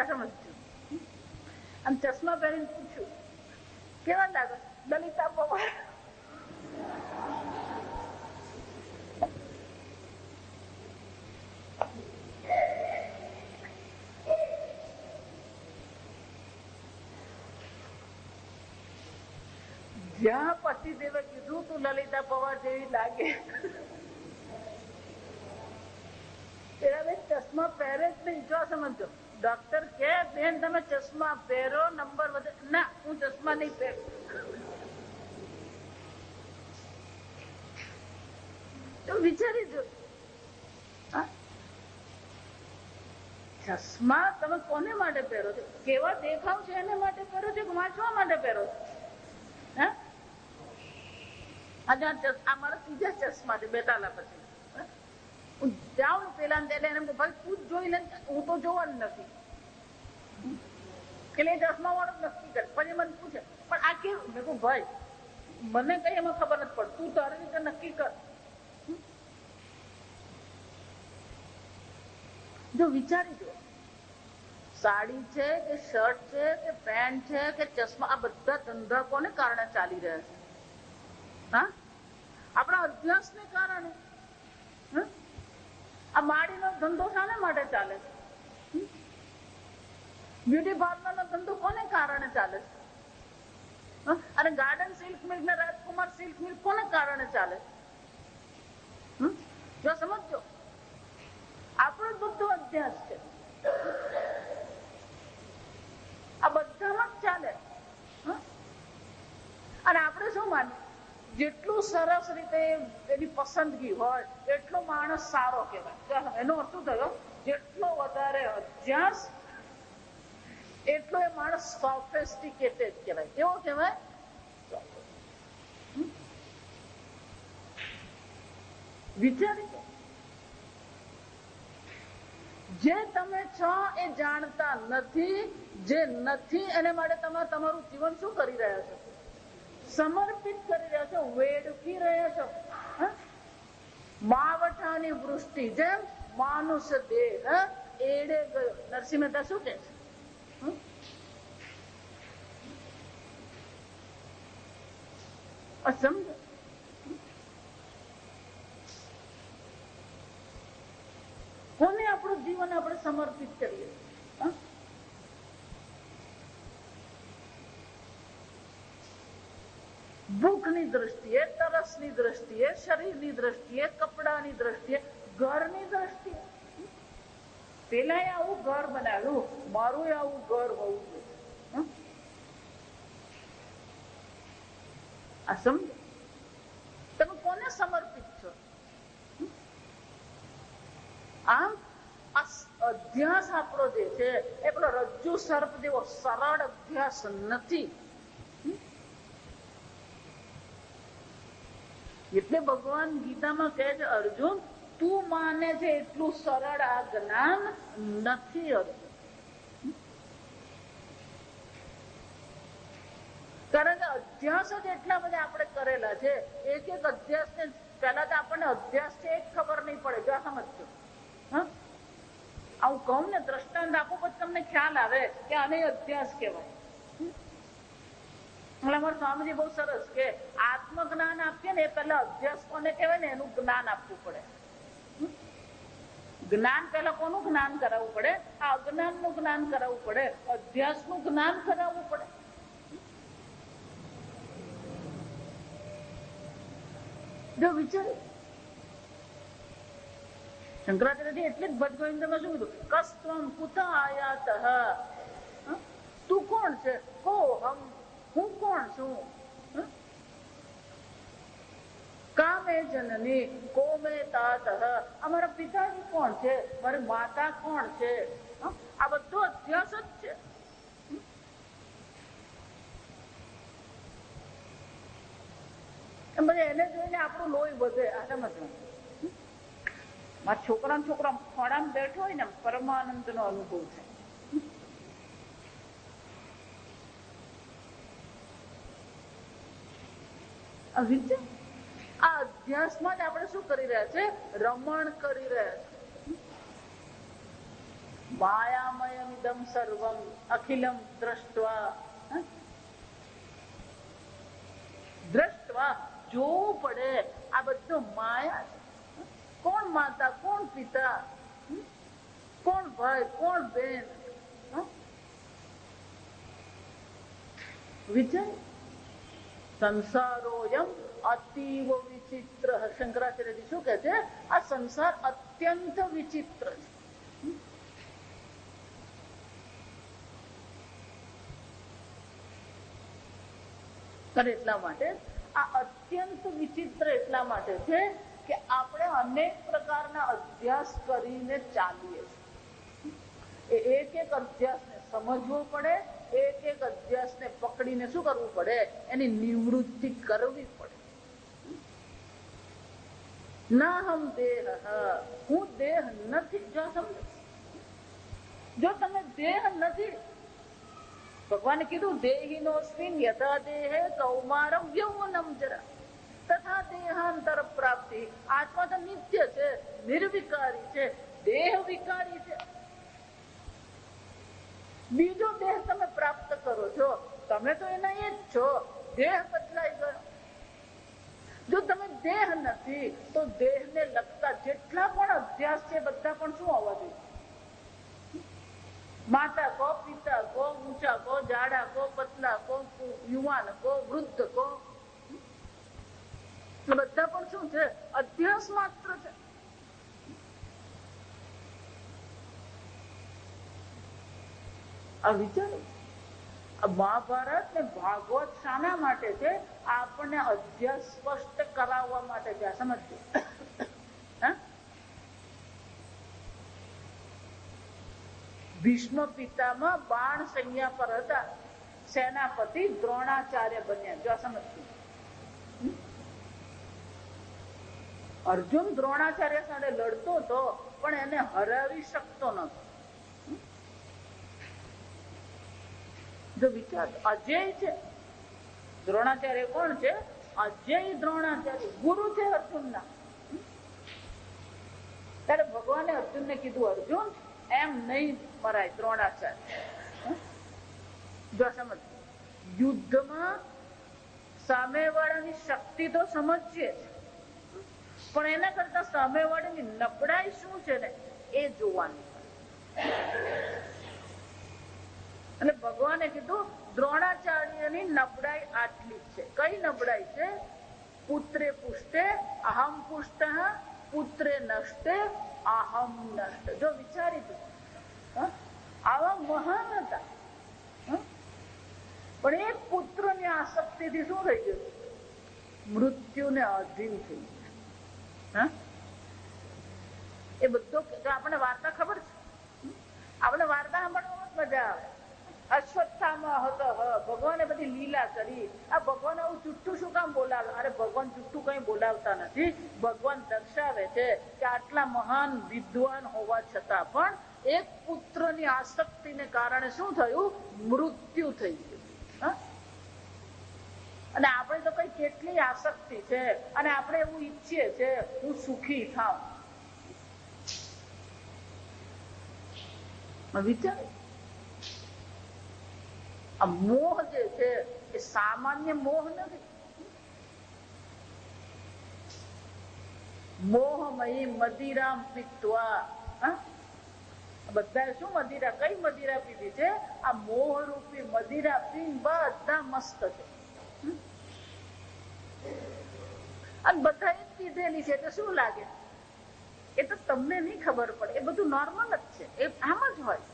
સમજજો. આમ ચશ્મા પહેરીને પૂછ્યું, કેવા લાગે લલિતા પવાર? જ્યાં પતિદેવે કીધું તું લલિતા પવાર જેવી લાગે, પેલા બેન ચશ્મા પહેરે જ નહીં. જો સમજો, ડોક્ટર કે બેન તમે ચશ્મા પહેરો, નંબર વધે. ના, હું ચશ્મા નહીં પહેરું. તો વિચારી જો, ચશ્મા તમે કોને માટે પહેરો છો? કેવા દેખાવ છે એને માટે પહેરો છો કે વાંચવા માટે પહેરો છો? આ મારા ત્રીજા ચશ્મા છે બેટાલા પછી. હું જાઉં ને પેલા એને ભાઈ તું જ જોઈ લે, હું તો જોવાનું નથી. એટલે ચશ્મા વાળો નક્કી કરે. પછી મને પૂછે પણ આ કેવું? મેં કહું ભાઈ મને કઈ એમાં ખબર નથી પડતી, તું તારી રીતે નક્કી કર. જો વિચારી જો, સાડી છે કે શર્ટ છે કે પેન્ટ છે કે ચશ્મા, આ બધા ધંધા કોને કારણે ચાલી રહ્યા છે? હા, આપણા અભ્યાસને કારણે. આ માળીનો ધંધો શાને માટે ચાલે છે? બ્યુટી પાર્લરનો ધંધો કોને કારણે ચાલે છે? અને ગાર્ડન સિલ્ક મિલ્ક ને રાજકુમાર સિલ્ક મિલ્ક કોને કારણે ચાલે છે? જો સમજો, આપણો જ બધો અભ્યાસ છે. આ બધામાં જ ચાલે. અને આપણે શું માનીએ? જેટલું સરસ રીતે એની પસંદગી હોય એટલો માણસ સારો કહેવાય. એનો અર્થ શું થયો? જેટલો વધારે અભ્યાસ એટલો એ માણસ સોફિસ્ટિકેટેડ કહેવાય. કેવો કહેવાય? વિચારી, જે તમે છો એ જાણતા નથી, જે નથી એને માટે તમે તમારું જીવન શું કરી રહ્યા છો? સમર્પિત કરી રહ્યા છો, વેડફી રહ્યા છો. માવઠાની વૃષ્ટિ જેમ માનુષ દેહ એડે ગયો. નરસિંહ મહેતા શું કે છે? સમજો, કોને આપણું જીવન આપણે સમર્પિત કરીએ? ભૂખની દ્રષ્ટિએ, તરસની દ્રષ્ટિએ, શરીરની દ્રષ્ટિએ, કપડાની દ્રષ્ટિએ, ઘરની દ્રષ્ટિએ. પેલા આવું ઘર બનાવ્યું, મારું આવું ઘર હોવું જોઈએ. આ સમજો, તમે કોને સમર્પિત છો? આમ અભ્યાસ આપણો જે છે એ પેલો રજ્જુ સર્પ જેવો સરળ અભ્યાસ નથી. એટલે ભગવાન ગીતામાં કહે છે, અર્જુન તું માને છે એટલું સરળ આ જ્ઞાન નથી. અર્જુન, કારણ કે અભ્યાસ જ એટલા બધા આપણે કરેલા છે. એક એક અભ્યાસ ને પહેલા તો આપણને અભ્યાસ છે એક ખબર નહીં પડે. જો સમજજો, આવું કહું ને, દ્રષ્ટાંત આપું પછી તમને ખ્યાલ આવે કે આને અભ્યાસ કહેવાય. અમારા સ્વામીજી બહુ સરસ કે આત્મજ્ઞાન આપીએ ને એ પહેલા અભ્યાસ કોને કહેવાય ને એનું જ્ઞાન આપવું પડે. જ્ઞાન પહેલા કોનું જ્ઞાન કરાવવું પડે? આ અજ્ઞાન નું જ્ઞાન કરાવવું પડે, અભ્યાસ નું જ્ઞાન કરાવવું પડે. જો વિચાર, શંકરાચાર્યજી એટલે જ ભજગોવિંદમાં શું કીધું? કસ્ત્વમ કુત આયાતઃ, તું કોણ છે? કોહમ, હું કોણ છું? કામે જનની કોમે તાતઃ, અમારા પિતાજી કોણ છે? મારી માતા કોણ છે? આ બધો અભ્યાસ જ છે. પછી એને જોઈને આપણું લોહી વધે. આ સમજવાનું. મારા છોકરા ખોડામાં બેઠો હોય ને પરમાનંદ નો અનુભવ છે. આ અધ્યાસમાં જ આપણે શું કરી રહ્યા છે? રમણ કરી રહ્યા છે. માયામયમ ઇદમ સર્વમ અખિલમ દ્રષ્ટવા. દ્રષ્ટવા જોવું પડે આ બધું માયા છે. કોણ માતા, કોણ પિતા, કોણ ભાઈ, કોણ બેન? વિચાર. સંસારોયમ અતીવ વિચિત્ર. શંકરાચાર્યજી શું કહે છે? આ સંસાર અત્યંત વિચિત્ર છે. એટલા માટે આ અત્યંત વિચિત્ર એટલા માટે છે કે આપણે અનેક પ્રકારના અભ્યાસ કરીને ચાલીએ છીએ. એક એક અભ્યાસને સમજવો પડે, એક એક અભ્યાસને પકડીને શું કરવું પડે? એની નિવૃત્તિ કરવી પડે. ના હમ દેહ, હું દેહ નથી. જો તમે દેહ નથી, ભગવાને કીધું દેહિનોસ્મિન યથા દેહે કૌમારમ યૌવનમ જરા તથા દેહાંતર પ્રાપ્તિ. આત્મા તો નિત્ય છે, નિર્વિકારી છે, દેહ વિકારી છે. બીજો દેહ તમે પ્રાપ્ત કરો છો, તમે તો એના એ જ છો. દેહ બદલાઈ ગયો. જો તમે દેહ નથી તો દેહને લગતા જેટલા પણ અભ્યાસ છે બધા પણ શું આવવા જોઈએ? માતા કો, પિતા કો, ઊંચા કો, જાડા કો, પતલા કો, યુવાન કો, વૃદ્ધ કો, બધા પણ શું છે? અભ્યાસ માત્ર છે. આ વિચારો. મહાભારત ને ભાગવત શાના માટે છે? આપણને અધ્યાસ સ્પષ્ટ કરાવવા માટે છે. સમજજો. ભીષ્મ પિતામાં બાણ સૈયા પર હતા, સેનાપતિ દ્રોણાચાર્ય બન્યા. જો સમજજો. અર્જુન દ્રોણાચાર્ય સાથે લડતો હતો પણ એને હરાવી શકતો નતો. જો વિચાર, અજય છે. દ્રોણાચાર્ય કોણ છે? અજય દ્રોણાચાર્ય ગુરુ છે અર્જુનના. ત્યારે ભગવાને અર્જુનને કીધું, અર્જુન એમ નહીં મરાય દ્રોણાચાર્ય. જો સમજ, યુદ્ધમાં સામેવાળાની શક્તિ તો સમજીએ પણ એના કરતા સામેવાળાની નબળાઈ શું છે ને એ જોવાની. એટલે ભગવાને કીધું દ્રોણાચાર્યની નબળાઈ આટલી છે. કઈ નબળાઈ છે? પુત્રે પુષ્ટે અહમ પુષ્ટ, પુત્રે નષ્ટે અહમ નષ્ટ. જો વિચારી દો, આવા મહાન હતા પણ એક પુત્રની આસક્તિથી શું થઈ ગયું? મૃત્યુને અધીન થઈ ગયું. એ બધો આપણને વાર્તા ખબર છે. આપણે વાર્તા સાંભળવામાં મજા આવે. અશ્વત્થામા હતો, ભગવાને બધી લીલા કરી. આ ભગવાન આવું જુઠ્ઠું શું કામ બોલાવે? અરે ભગવાન જુઠ્ઠું કઈ બોલાવતા નથી. ભગવાન દર્શાવે છે કે આટલા મહાન વિદ્વાન હોવા છતાં પણ એક પુત્રની આસક્તિને કારણે શું થયું? મૃત્યુ થઈ ગયું. અને આપણે તો કઈ કેટલી આસક્તિ છે અને આપણે એવું ઈચ્છીએ છે હું સુખી થાઉં. વિચાર, આ મોહ જે છે એ સામાન્ય મોહ નથી. મોહમયી મદિરામ પીત્વા. બધા શું મદિરા, કઈ મદિરા પીધી છે? આ મોહ રૂપી મદિરા પીને બધા મસ્ત છે. અને બધા જ પીધેલી છે તો શું લાગે? એ તો તમને નહીં ખબર પડે. એ બધું નોર્મલ જ છે. એ આમ જ હોય.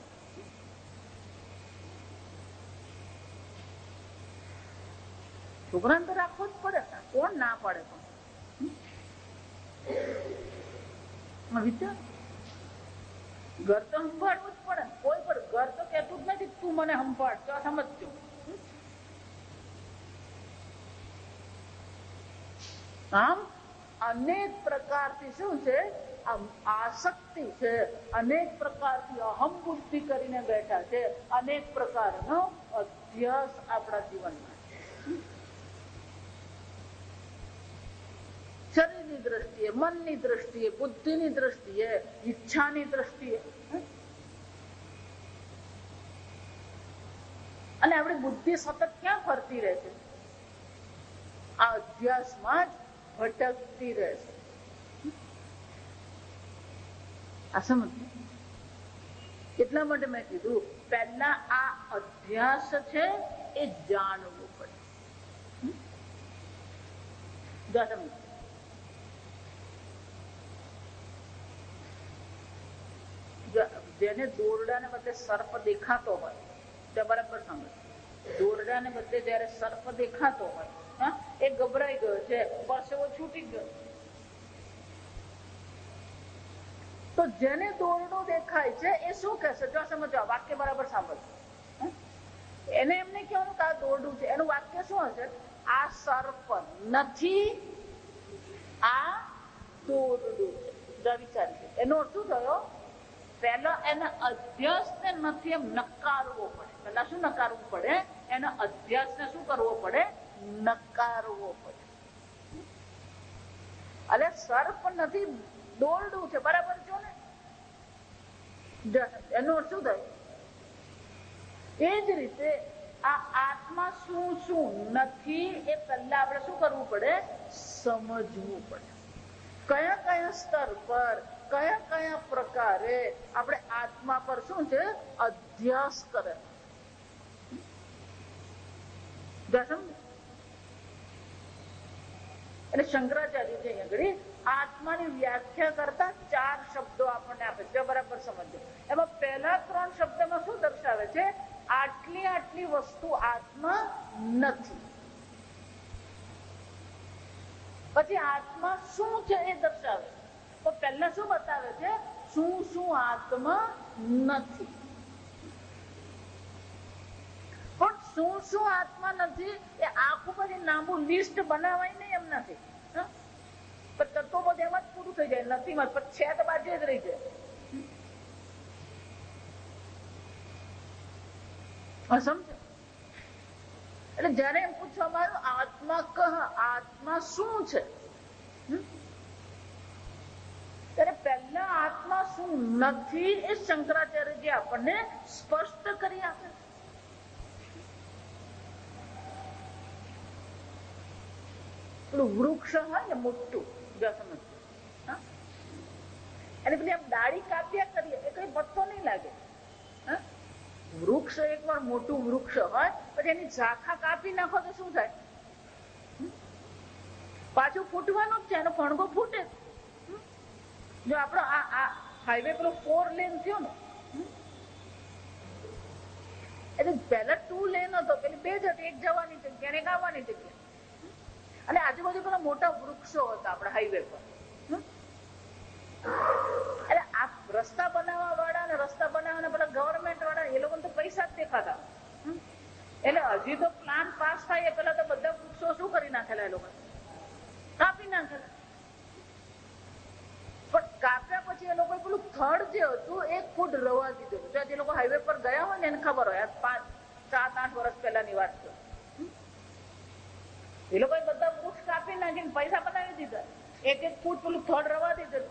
છોકરાને તો રાખવો જ પડે. કોણ ના પાડે? વિચાર, ઘર તો સંભાળવું જ પડે. કોઈ પણ ઘર તો કહેતું જ નથી તું મને સંભાળ. તો સમજજો. આમ અનેક પ્રકારથી શું છે, આસક્તિ છે, અનેક પ્રકારથી અહમ બુદ્ધિ કરીને બેઠા છે, અનેક પ્રકારનો અધ્યાસ આપણા જીવનમાં છે. શરીરની દ્રષ્ટિએ, મનની દ્રષ્ટિએ, બુદ્ધિની દ્રષ્ટિએ, ઈચ્છાની દ્રષ્ટિએ. અને આપણી બુદ્ધિ સતત ક્યાં ફરતી રહે છે? આ અધ્યાસમાં જ ભટકતી રહે છે. આ સમજ. એટલા માટે મેં કીધું પહેલા આ અધ્યાસ છે એ જાણવું પડે. જેને દોરડાને બદલે સર્પ દેખાતો હોય તે બરાબર સમજ. દોરડાને બદલે જયારે સર્પ દેખાતો હોય એ ગભરાઈ ગયો છે, પરસેવો છૂટી ગયો. તો જેને દોરડું દેખાય છે એ શું કહેશે? જો સમજો, વાક્ય બરાબર સાંભળજો. એને એમને કહેવાનું કે આ દોરડું છે, એનું વાક્ય શું હશે? આ સર્પ નથી, આ દોરડું છે. વિચારી એનો અર્થ શું થયો? પહેલા એના અધ્યાસને નથી એમ નકારવો પડે. પહેલા શું નકારવું પડે? એના અધ્યાસને શું કરવો પડે? નકારવો પડે. એટલે સર્પ નથી, દોરડું છે. બરાબર છો ને? એનો અર્થ શું થાય? એ જ રીતે આ આત્મા શું શું નથી એ પહેલા આપણે શું કરવું પડે? સમજવું પડે. કયા કયા સ્તર પર, કયા કયા પ્રકારે આપણે આત્મા પર શું છે? અધ્યાસ કરે. એટલે શંકરાચાર્ય છે આત્માની વ્યાખ્યા કરતા 4 શબ્દો આપણને આપે છે. બરાબર સમજો. એમાં પહેલા 3 શબ્દમાં શું દર્શાવે છે? આટલી આટલી વસ્તુ આત્મા નથી. પછી આત્મા શું છે એ દર્શાવે. તો પહેલા શું બતાવે છે? શું શું આત્મા નથી. પણ શું શું આત્મા નથી એ આખું બધી લાંબુ લિસ્ટ બનાવાય નહીં એમ નથી. તત્વો બધું એમાં જ પૂરું થઈ જાય. નથી માં પણ છે તો બાજુ જ રહી જાય. સમજ. એટલે જયારે એમ પૂછવામાં આવ્યું આત્મા કહ, આત્મા શું છે, ત્યારે પહેલા આત્મા શું નથી એ શંકરાચાર્યજી આપણને સ્પષ્ટ કરી આપે. પેલું વૃક્ષ હોય ને મોટું, સમજ, અને પેલી આમ ડાળી કાપ્યા કરીએ એ કઈ પત્તો નહીં લાગે. વૃક્ષ એકવાર મોટું વૃક્ષ હોય પછી એની શાખા કાપી નાખો તો શું થાય? પાછું ફૂટવાનું જ છે, એનો ફણગો ફૂટે. જો આપણો આ હાઈવે પેલો 4 લેન થયો ને, એટલે પહેલા 2 લેન હતો, પેલી 2 જ હતી, એક જવાની જગ્યા એક આવવાની જગ્યા. અને આજુબાજુ પેલા મોટા વૃક્ષો હતા આપણા હાઈવે પર. એટલે આ રસ્તા બનાવવા વાળા અને રસ્તા બનાવવાના પેલા ગવર્મેન્ટ વાળા એ લોકોને તો પૈસા જ દેખાતા. એટલે હજી તો પ્લાન પાસ થાય એ પેલા તો બધા વૃક્ષો શું કરી નાખેલા? એ લોકો કાપી નાખેલા. પણ કાપ્યા પછી એ લોકો પેલું થડ જે હતું 1 ફૂટ રવા દીધું. જો જે લોકો હાઈવે પર ગયા હોય ને એને ખબર હોય, 5, 7, 8 વર્ષ પહેલાની વાત છે. એ લોકો બધા વૃક્ષ કાપી નાખીને પૈસા બનાવી દીધા. 1 ફૂટ પેલું થડ રવા દીધું.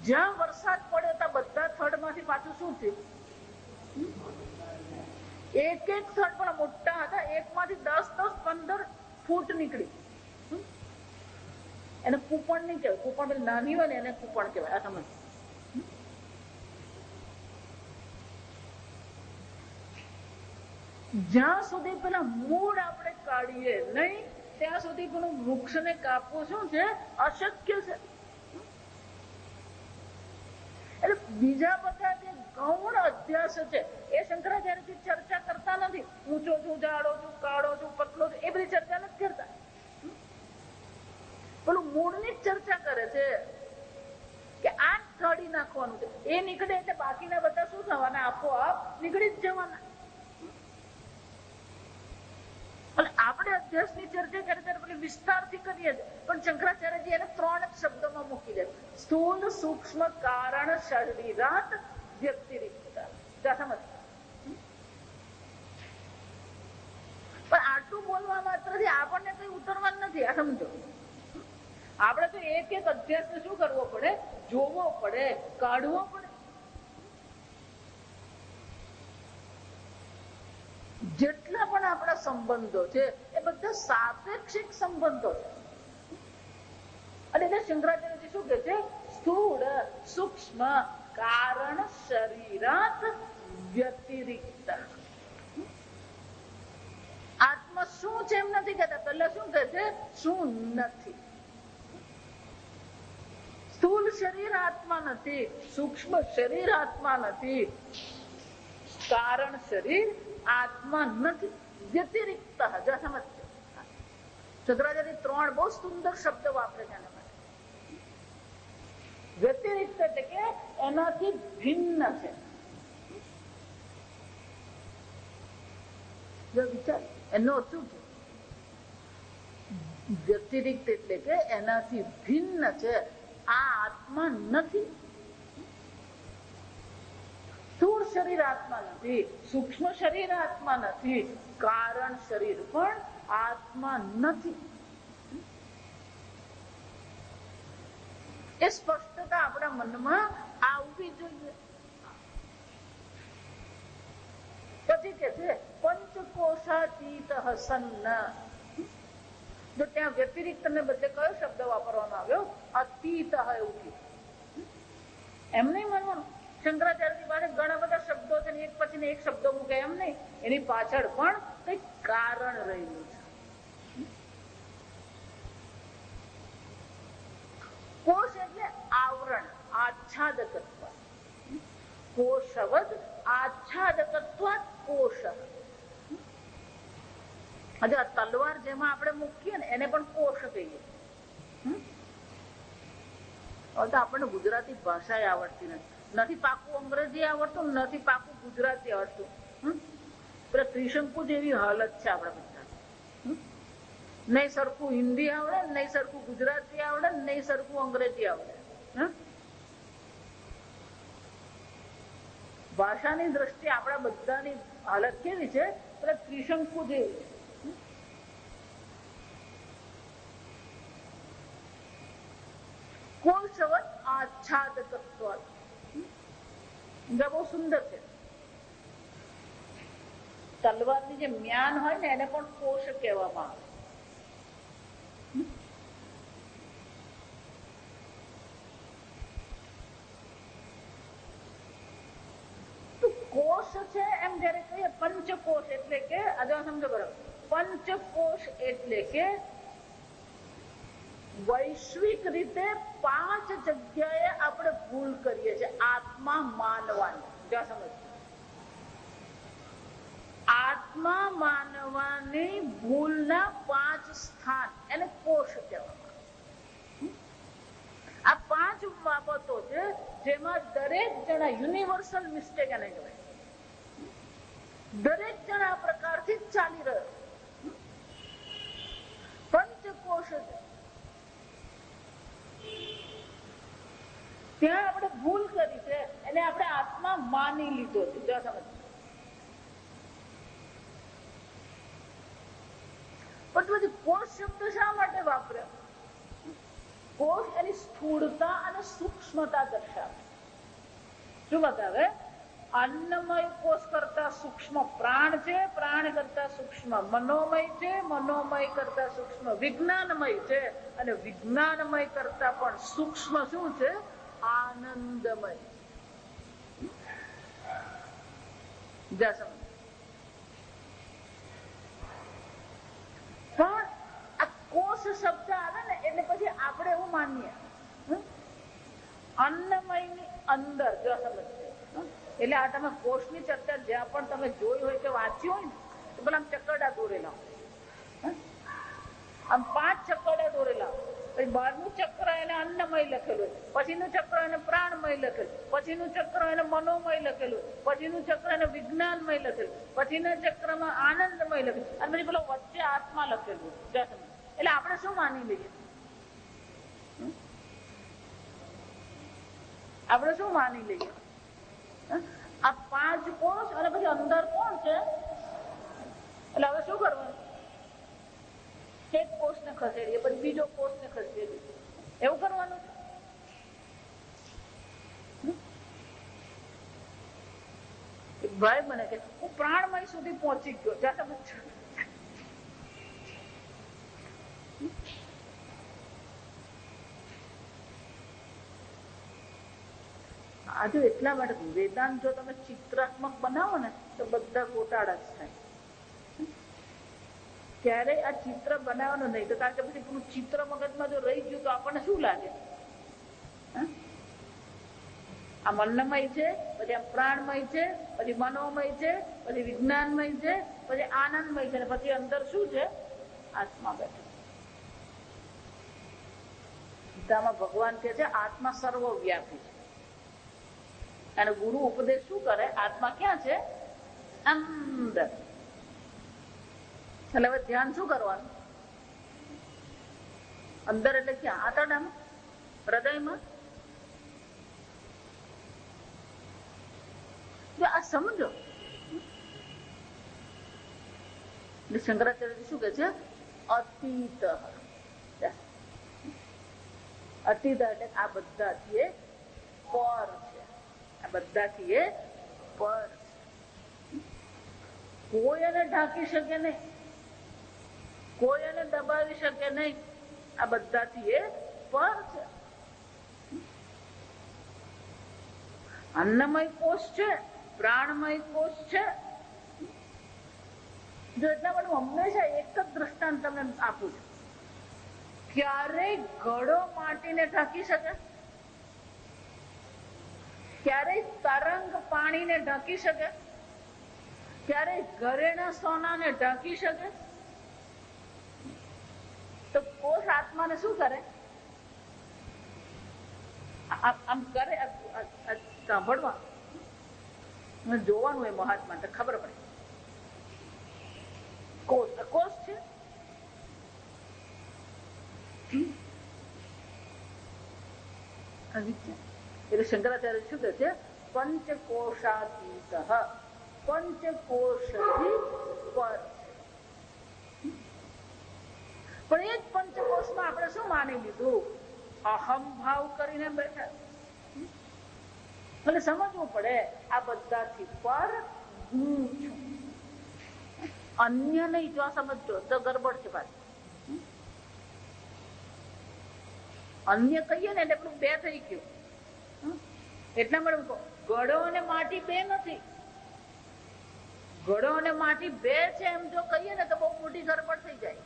જ્યાં વરસાદ પડ્યો ત્યાં બધા થડ માંથી પાછું શું થયું? 1 થડ પણ મોટા હતા, એકમાંથી 10, 15 ફૂટ નીકળી. એને કૂપણ નહીં કહેવાય. કૂપણ પેલી નાની હોય ને એને કૂપણ કહેવાય. આ સમજ. જ્યાં સુધી પેલા મૂળ આપણે કાઢીએ નહીં ત્યાં સુધી પેલું વૃક્ષને કાપવું શું છે? અશક્ય છે. એટલે બીજા બધા જે ગૌણ અધ્યાસ છે એ શંકરાચાર્યજી ચર્ચા કરતા નથી. ઊંચો છું, જાડો છું, કાળો છું, પતલો છું, એ બધી ચર્ચા નથી કરતા. પેલું મૂળની જ ચર્ચા કરે છે કે આ કાઢી નાખવાનું છે. એ નીકળે એટલે બાકીના બધા શું થવાના? આપોઆપ નીકળી જ જવાના. આપણે અધ્યાસની ચર્ચા કરે ત્યારે પેલી વિસ્તારથી કરીએ પણ શંકરાચાર્યજી એને 3 જ શબ્દોમાં મૂકી દે. સ્થૂલ સૂક્ષ્મ કારણ શરીરાત વ્યતિરિક્ત. સમજ. પણ આટલું બોલવા માત્રથી આપણને કઈ ઉતરવાનું નથી. આ સમજો. આપણે તો એક એક અધ્યાસ શું કરવો પડે? જોવો પડે, કાઢવો પડે. જેટલા પણ આપણા સંબંધો છે એ બધા સાપેક્ષિક સંબંધો છે. અને એટલે શંકરાચાર્યજી શું કે છે? સ્થૂળ સૂક્ષ્મ કારણ શરીરાત વ્યતિરિક્ત. આત્મા શું છે એમ નથી કહેતા. પહેલા શું કહે છે? શું નથી. સ્થૂળ શરીર આત્મા નથી, સૂક્ષ્મ શરીર આત્મા નથી, કારણ શરીર આત્મા નથી, વ્યતિરિક્ત. સમજજો. શંકરાચાર્ય 3 બહુ સુંદર શબ્દ વાપરે છે આના માટે. વ્યતિરિક્ત એટલે કે એનાથી ભિન્ન છે. જો વિચાર એનો શું છે? વ્યતિરિક્ત એટલે કે એનાથી ભિન્ન છે. આ આત્મા નથી. સ્થૂળ શરીર આત્મા નથી, સૂક્ષ્મ શરીર આત્મા નથી, કારણ શરીર પણ આત્મા નથી. એ સ્પષ્ટતા આપણા મનમાં આવવી જોઈએ. પછી કે છે પંચકોશાતીત સન્ન. જો ત્યાં વ્યતિરિક્ત ને બદલે કયો શબ્દ વાપરવામાં આવ્યો? અતીત. એવું એમ નહીં માનવાનું. શંકરાચાર્યની પાસે ઘણા બધા શબ્દો છે, એક પછી એક શબ્દો મૂકે એમ નહીં. એની પાછળ પણ કઈક કારણ રહેલું છે. કોષ એટલે આવરણ, આચ્છાદકત્વ. કોષવદ આચ્છાદકત્વ કોષ. હજુ આ તલવાર જેમાં આપણે મૂકીએ ને એને પણ કોષ કહીએ. હવે તો આપણને ગુજરાતી ભાષા આવડતી નથી પાકું અંગ્રેજી આવડતું, નથી પાકું ગુજરાતી આવડતું. ત્રિશંકુ જેવી હાલત છે આપણા બધા. નહીં સરખું હિન્દી આવડે, નહીં સરખું ગુજરાતી આવડે, નહીં સરખું અંગ્રેજી આવડે. ભાષાની દ્રષ્ટિએ આપણા બધાની હાલત કેવી છે? ત્રિશંકુ જેવી. કોષવત આચ્છાદકત્વ. બહુ સુંદર છે. તલવારની જે મ્યાન હોય ને એને પણ કોષ કહેવામાં આવે. તો કોષ છે એમ જયારે કહીએ પંચકોષ એટલે કે સમજો બરાબર. પંચકોષ એટલે કે વૈશ્વિક રીતે 5 જગ્યાએ આપણે ભૂલ કરીએ છીએ આત્મા માનવાની. આત્મા માનવાની ભૂલના 5 સ્થાન એને કોષ કહેવામાં. આ 5 બાબતો છે જેમાં દરેક જણા યુનિવર્સલ મિસ્ટેક એને કહેવાય. દરેક જણા આ પ્રકારથી જ ચાલી રહ્યો. પંચકોષ ત્યાં આપણે ભૂલ કરી છે એને આપણે આત્મા માની લીધો છે. જો સમજ. પણ પછી કોષ શબ્દ શા માટે વાપર્યો? કોષ એની સ્થૂળતા અને સૂક્ષ્મતા દર્શાવે. શું બતાવે? અન્નમય કોષ કરતા સૂક્ષ્મ પ્રાણ છે, પ્રાણ કરતા સૂક્ષ્મ મનોમય છે, મનોમય કરતા સૂક્ષ્મ વિજ્ઞાનમય છે, અને વિજ્ઞાનમય કરતા પણ સૂક્ષ્મ શું છે? આનંદમય. પણ આ કોષ શબ્દ આવે ને એટલે પછી આપણે એવું માનીએ અન્નમય ની અંદર. જો સમજ. એટલે આ તમે કોષની ચર્ચા જ્યાં પણ તમે જોઈ હોય કે વાંચી હોય ને તો પેલા આમ ચક્કરડા દોરેલા, આમ 5 ચક્કરડા દોરેલા. બહારનું ચક્ર એને અન્નમય લખેલું, પછીનું ચક્ર એને પ્રાણમય લખેલું, પછીનું ચક્ર એને મનોમય લખેલું, પછીનું ચક્ર એને વિજ્ઞાનમય લખેલું, પછીના ચક્રમાં આનંદમય લખેલું, અને પછી પેલો વચ્ચે આત્મા લખેલું. એટલે આપણે શું માની લઈએ? આપણે શું માની લઈએ? આ 5 કોષ અને પછી અંદર કોણ છે? એટલે હવે શું કરવાનું? એક કોષને ખસેડીએ, પછી બીજો કોષને ખસેડીએ, એવું કરવાનું છે. ભાઈ મને કે હું પ્રાણમય સુધી પહોંચી ગયો. આજે એટલા માટે વેદાંત જો તમે ચિત્રાત્મક બનાવો ને તો બધા ગોટાળા જ થાય. ક્યારેય આ ચિત્ર બનાવવાનું નહીં, તો કારણ કે પછી પૂરું ચિત્ર મગજમાં જો રહી ગયું તો આપણને શું લાગે? આ મનમય છે, પછી આ પ્રાણમય છે, પછી મનોમય છે, પછી વિજ્ઞાનમય છે, પછી આનંદમય છે, પછી અંદર શું છે? આત્મા બેઠો. ગીતામાં ભગવાન કહે છે આત્મા સર્વવ્યાપી છે. અને ગુરુ ઉપદેશ શું કરે? આત્મા ક્યાં છે? અંદર. એટલે હવે ધ્યાન શું કરવાનું? અંદર એટલે ક્યાં? આંતરડામાં, હૃદયમાં. આ સમજો. શંકરાચાર્ય શું કે છે? અતીત. અતીત એટલે આ બધાથી પર છે. આ બધાથી એ પર છે. કોઈ એને ઢાંકી શકે નહીં, કોઈ એને દબાવી શકે નહીં. આ બધાથી એ પર છે. અન્નમય કોષ છે, પ્રાણમય કોષ છે. જો એટલા માટે હંમેશા એક જ દ્રષ્ટાંત તમને આપું છું. ક્યારેય ઘડો માટીને ઢાંકી શકે? ક્યારેય તરંગ પાણીને ઢાંકી શકે? ક્યારેય ઘરેણા સોનાને ઢાંકી શકે? તો કોષ આત્માને શું કરે? આમ કરે. સાંભળવા જોવાનું એ મહાત્મા ખબર પડે. કોષ કોષ છે. એટલે શંકરાચાર્ય શું કહે છે? પંચકોશાતીત. પંચકોશથી પર. પણ એ જ પંચકોશમાં આપણે શું માની લીધું? અહમ ભાવ કરીને બેઠા. એટલે સમજવું પડે આ બધાથી પર હું છું, અન્ય નહીં. જો આ સમજજો તો ગરબડ છે પાછી. અન્ય કહીએ ને એટલે પેલું બે થઈ ગયું. એટલા માટે ઘડો અને માટી બે નથી. ઘડો અને માટી બે છે એમ જો કહીએ ને તો બહુ મોટી ગરબડ થઈ જાય.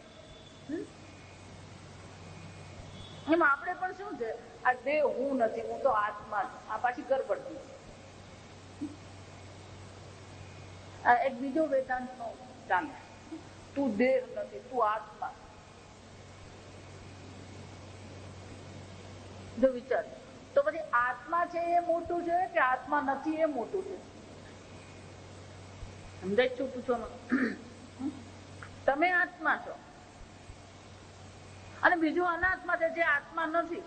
એમ આપણે પણ શું છે? આ દેહ હું નથી, હું તો આત્મા છું. આ પાછી ગરબડ થઈ. આ એક બીજો વેદાંત નો ચાલે. તું દેહ નથી, તું આત્મા. જો વિચાર તો પછી આત્મા છે એ મોટું છે કે આત્મા નથી એ મોટું છે? સમજાય શું પૂછવામાં? તમે આત્મા છો અને બીજું અનાત્મા છે જે આત્મા નથી.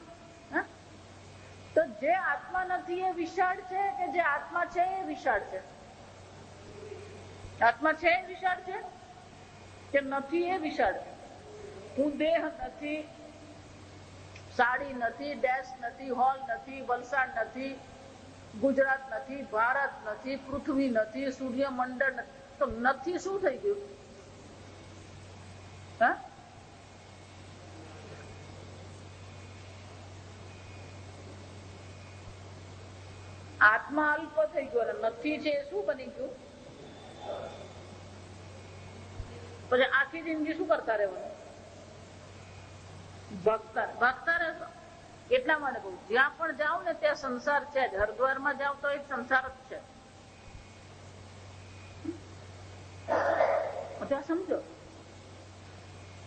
તો જે આત્મા નથી એ વિશાળ છે કે જે આત્મા છે એ વિશાળ છે? આત્મા છે એ વિશાળ છે કે નથી એ વિશાળ છે? હું દેહ નથી, સાડી નથી, ડેશ નથી, હોલ નથી, વલસાડ નથી, ગુજરાત નથી, ભારત નથી, પૃથ્વી નથી, સૂર્યમંડળ નથી. તો નથી શું થઈ ગયું? આત્મા અલ્પ થઈ ગયો, નથી છે શું બની ગયું? પછી આખી જિંદગી શું કરતા રહેવાનું? ભાગતા રહેશો. એટલા માટે કહું, જ્યાં પણ જાઓ ને ત્યાં સંસાર છે જ. હરિદ્વારમાં જાઓ તો એક સંસાર જ છે. ત્યાં સમજો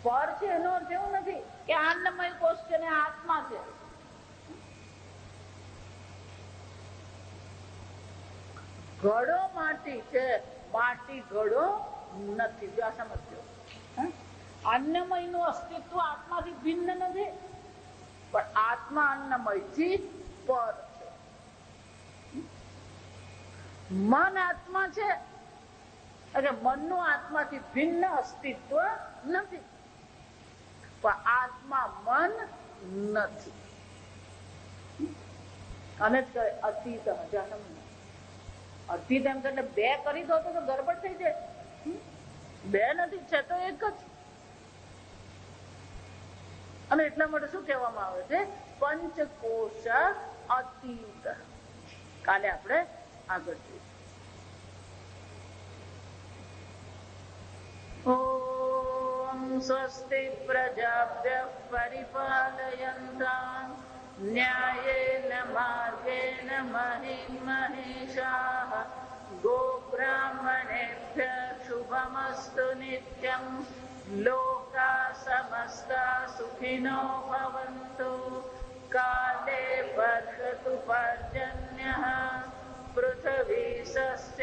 પર છે એનો અર્થ એવું નથી કે અન્નમય કોષ છે ને આત્મા છે. ઘડો માટી છે, માટી ઘડો નથી. જો આ સમજો. અન્નમયનું અસ્તિત્વ આત્માથી ભિન્ન નથી, પણ આત્મા અન્નમયથી પર છે. મન આત્મા છે એટલે મનનું આત્માથી ભિન્ન અસ્તિત્વ નથી, પણ આત્મા મન નથી. અને જ કહે અતીત અજાનમ. અતીત એમ કે બે કરી દો તો ગડબડ થઈ જાય. બે નથી, છે તો એક જ. અને એટલા માટે શું કહેવામાં આવે છે? પંચકોશ અતીત. કાલે આપણે આગળ જોઈએ. ઓમ સ્વસ્તિ પ્રજાભ્યઃ પરિપાલયન્તાં ન્યાયેન માર્ગેણ મહિં મહિષાઃ ગોબ્રાહ્મણેભ્યઃ શુભમસ્તુ નિત્યં લોકા સમસ્તા સુખિનો ભવન્તુ કાલે વર્ષતુ પર્જન્યઃ પૃથ્વી સસ્ય